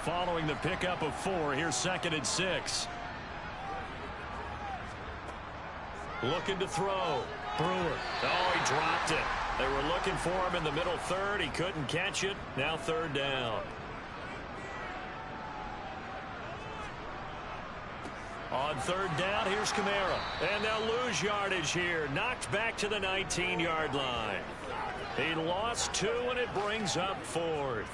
Following the pickup of 4, here's 2nd and 6. Looking to throw. Brewer. Oh, he dropped it. They were looking for him in the middle third. He couldn't catch it. Now 3rd down. On 3rd down, here's Kamara. And they'll lose yardage here. Knocked back to the 19-yard line. He lost 2, and it brings up 4th.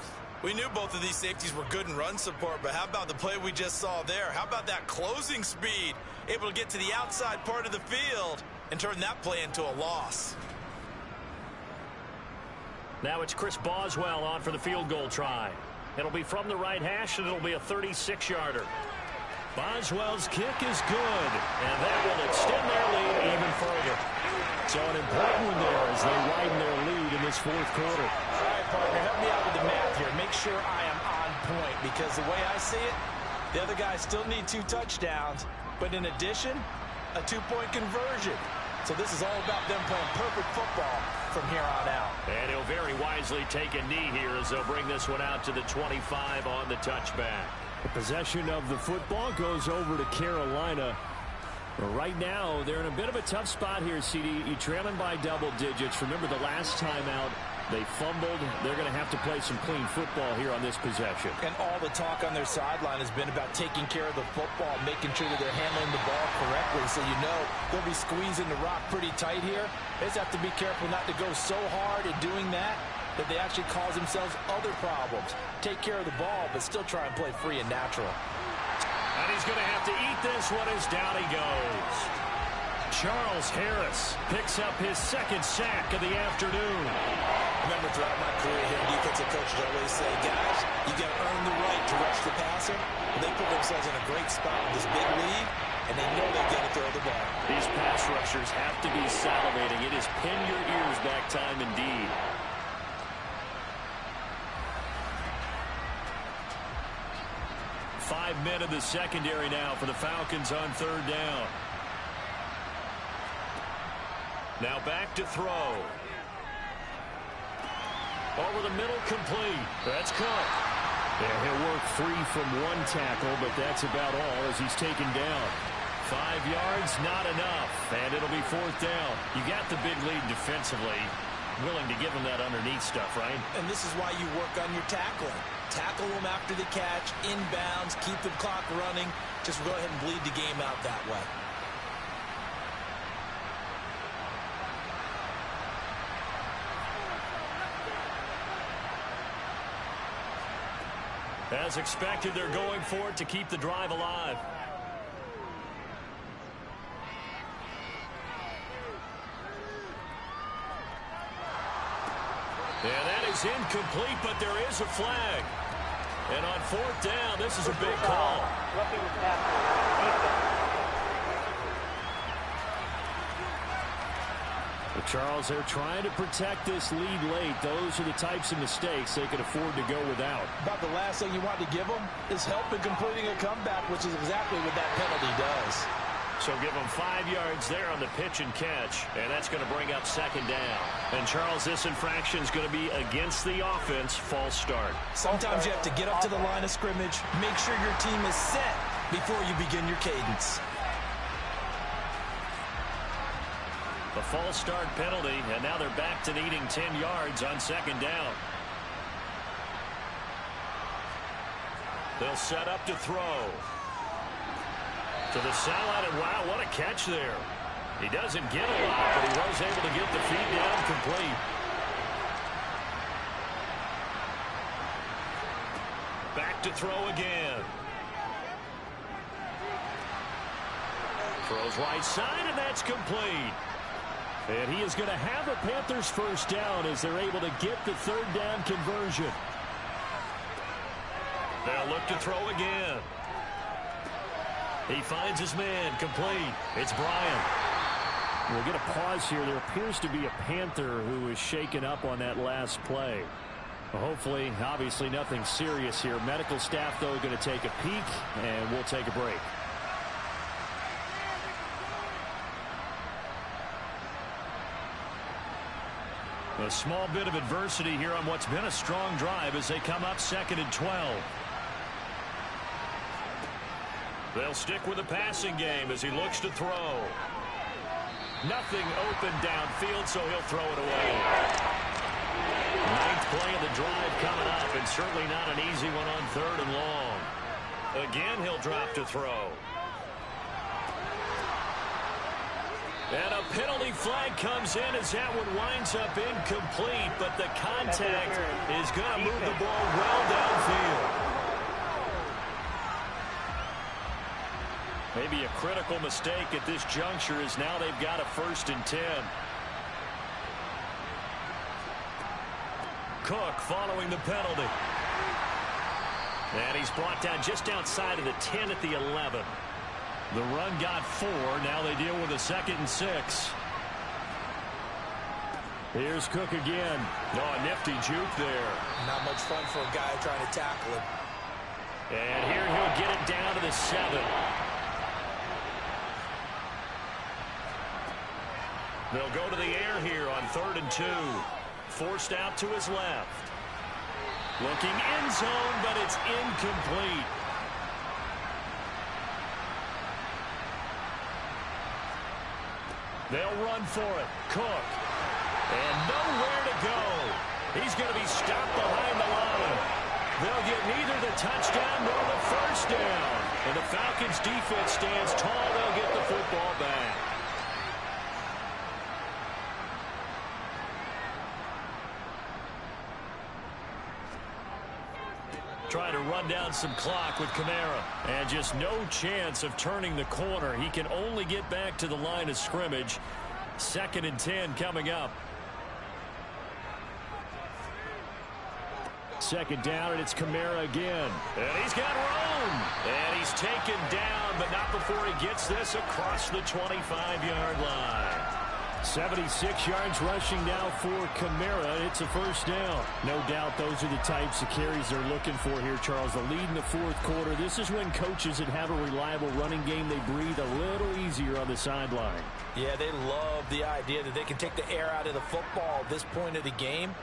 We knew both of these safeties were good in run support, but how about the play we just saw there? How about that closing speed? Able to get to the outside part of the field and turn that play into a loss. Now it's Chris Boswell on for the field goal try. It'll be from the right hash, and it'll be a 36-yarder. Boswell's kick is good, and that will extend their lead even further. So an important one there as they widen their lead in this 4th quarter. All right, partner, help me out with the math here. Make sure I am on point because the way I see it, the other guys still need 2 touchdowns, but in addition, a 2-point conversion. So this is all about them playing perfect football from here on out. And he'll very wisely take a knee here as they'll bring this one out to the 25 on the touchback. The possession of the football goes over to Carolina. Right now, they're in a bit of a tough spot here, CD. You're trailing by double digits. Remember the last time out, they fumbled. They're going to have to play some clean football here on this possession. And all the talk on their sideline has been about taking care of the football, making sure that they're handling the ball correctly. So you know they'll be squeezing the rock pretty tight here. They just have to be careful not to go so hard in doing that they actually cause themselves other problems. Take care of the ball, but still try and play free and natural. And he's going to have to eat this one as down he goes. Charles Harris picks up his 2nd sack of the afternoon. Remember, throughout my career here, defensive coaches always say, guys, you got to earn the right to rush the passer. And they put themselves in a great spot with this big lead, and they know they've got to throw the ball. These pass rushers have to be salivating. It is pin your ears back time indeed. Five men in the secondary now for the Falcons on 3rd down. Now back to throw. Over the middle, complete. That's Cook. Yeah, he'll work free from 1 tackle, but that's about all as he's taken down. 5 yards, not enough, and it'll be 4th down. You got the big lead defensively. Willing to give them that underneath stuff, right? And this is why you work on your tackling. Tackle them after the catch, inbounds, keep the clock running. Just go ahead and bleed the game out that way. As expected, they're going for it to keep the drive alive. And that is incomplete, but there is a flag. And on 4th down, this is a big call. Well, Charles, they're trying to protect this lead late. Those are the types of mistakes they can afford to go without. About the last thing you want to give them is help in completing a comeback, which is exactly what that penalty does. So give them 5 yards there on the pitch and catch, and that's going to bring up 2nd down. And, Charles, this infraction is going to be against the offense, false start. Sometimes you have to get up to the line of scrimmage, make sure your team is set before you begin your cadence. The false start penalty, and now they're back to needing 10 yards on 2nd down. They'll set up to throw. To the sideline, and wow, what a catch there. He doesn't get a lot, but he was able to get the feet down complete. Back to throw again. Throws right side, and that's complete. And he is going to have a Panthers first down as they're able to get the third down conversion. They'll look to throw again. He finds his man, complete. It's Bryant. We'll get a pause here. There appears to be a Panther who is shaken up on that last play. Well, hopefully, obviously nothing serious here. Medical staff, though, going to take a peek, and we'll take a break. A small bit of adversity here on what's been a strong drive as they come up 2nd and 12. They'll stick with the passing game as he looks to throw. Nothing open downfield, so he'll throw it away. 9th play of the drive coming up, and certainly not an easy one on 3rd and long. Again, he'll drop to throw. And a penalty flag comes in as that one winds up incomplete, but the contact is going to move the ball well downfield. Maybe a critical mistake at this juncture as now they've got a 1st and 10. Cook following the penalty. And he's brought down just outside of the 10 at the 11. The run got 4. Now they deal with a 2nd and 6. Here's Cook again. Oh, a nifty juke there. Not much fun for a guy trying to tackle him. And here he'll get it down to the 7. They'll go to the air here on 3rd and 2. Forced out to his left. Looking end zone, but it's incomplete. They'll run for it. Cook. And nowhere to go. He's going to be stopped behind the line. They'll get neither the touchdown nor the first down. And the Falcons defense stands tall. They'll get the football back. Trying to run down some clock with Kamara. And just no chance of turning the corner. He can only get back to the line of scrimmage. 2nd and 10 coming up. 2nd down, and it's Kamara again. And he's got room. And he's taken down, but not before he gets this across the 25-yard line. 76 yards rushing now for Kamara. It's a first down. No doubt those are the types of carries they're looking for here, Charles. The lead in the 4th quarter. This is when coaches that have a reliable running game, they breathe a little easier on the sideline. Yeah, they love the idea that they can take the air out of the football at this point of the game.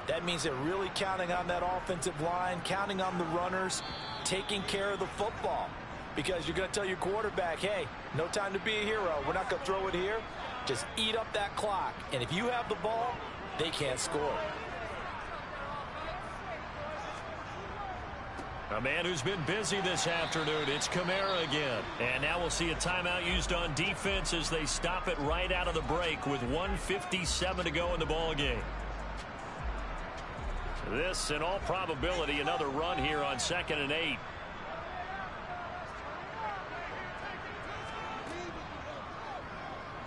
That means they're really counting on that offensive line, counting on the runners, taking care of the football. Because you're going to tell your quarterback, hey, no time to be a hero. We're not going to throw it here. Just eat up that clock. And if you have the ball, they can't score. A man who's been busy this afternoon. It's Kamara again. And now we'll see a timeout used on defense as they stop it right out of the break with 1:57 to go in the ball game. This, in all probability, another run here on 2nd and 8.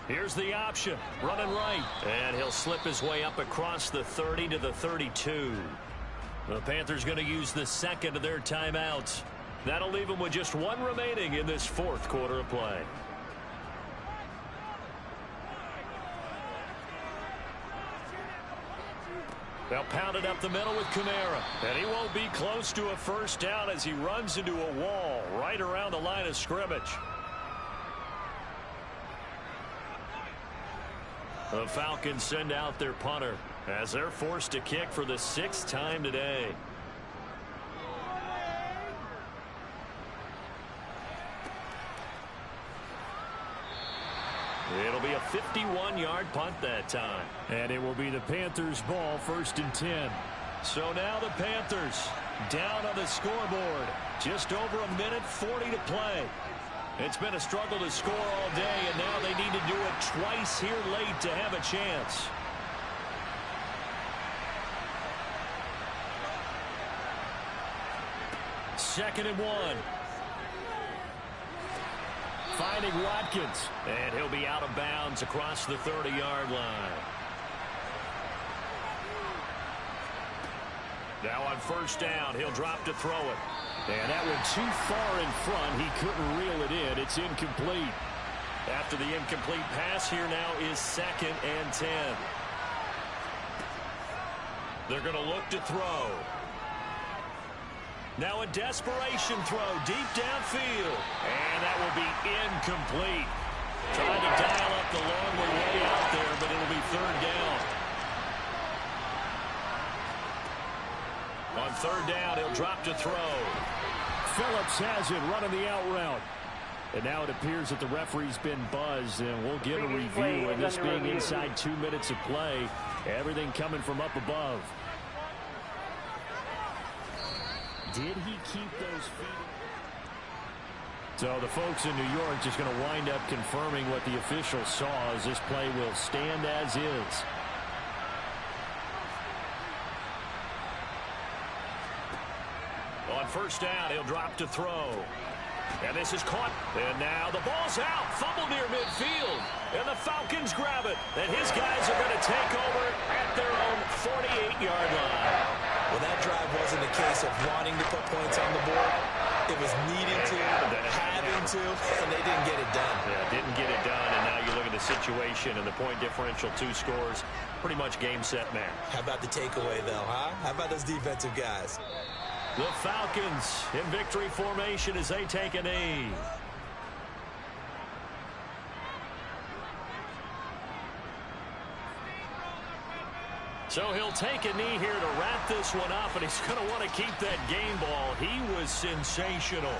Here's the option, running right. And he'll slip his way up across the 30 to the 32. The Panthers going to use the 2nd of their timeouts. That'll leave them with just 1 remaining in this 4th quarter of play. They'll pound it up the middle with Kamara. And he won't be close to a first down as he runs into a wall right around the line of scrimmage. The Falcons send out their punter as they're forced to kick for the 6th time today. It'll be a 51-yard punt that time. And it will be the Panthers' ball, 1st and 10. So now the Panthers Down on the scoreboard. Just over a minute 40 to play. It's been a struggle to score all day, and now they need to do it twice here late to have a chance. Second and 1. Finding Watkins. And he'll be out of bounds across the 30-yard line. Now on first down, he'll drop to throw it. And that went too far in front. He couldn't reel it in. It's incomplete. After the incomplete pass, here now is 2nd and 10. They're going to look to throw. Now a desperation throw deep downfield. And that will be incomplete. Trying to dial up the long way out there, but it'll be 3rd down. On 3rd down, he'll drop to throw. Phillips has it running the out route. And now it appears that the referee's been buzzed, and we'll get a review. And this being inside 2 minutes of play, everything coming from up above. Did he keep those feet? So the folks in New York just going to wind up confirming what the official saw, as this play will stand as is. On first down, he'll drop to throw. And this is caught. And now the ball's out. Fumble near midfield. And the Falcons grab it. And his guys are going to take over at their own 48-yard line. Well, that drive wasn't a case of wanting to put points on the board. It was needing to, having to, and they didn't get it done. Yeah, didn't get it done, and now you look at the situation and the point differential, 2 scores, pretty much game, set, match. How about the takeaway, though, huh? How about those defensive guys? The Falcons in victory formation as they take a knee. So he'll take a knee here to wrap this one up, and he's going to want to keep that game ball. He was sensational.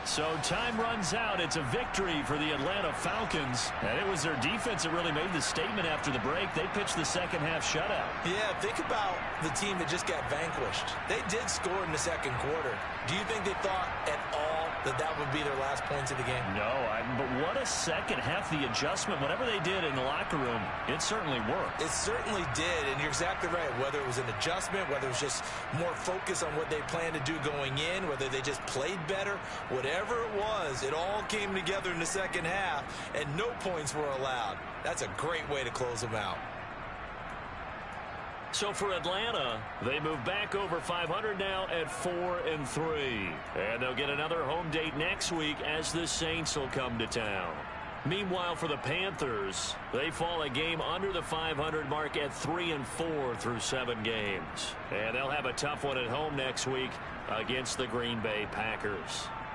So time runs out. It's a victory for the Atlanta Falcons. And it was their defense that really made the statement after the break. They pitched the second half shutout. Yeah, think about the team that just got vanquished. They did score in the second quarter. Do you think they thought at all that would be their last points of the game? No, but what a second half. The adjustment, whatever they did in the locker room, it certainly worked. It certainly did, and you're exactly right. Whether it was an adjustment, whether it was just more focus on what they planned to do going in, whether they just played better, whatever it was, it all came together in the second half, and no points were allowed. That's a great way to close them out. So for Atlanta, they move back over 500 now at 4-3. And they'll get another home date next week as the Saints will come to town. Meanwhile, for the Panthers, they fall a game under the 500 mark at 3-4 through 7 games. And they'll have a tough one at home next week against the Green Bay Packers.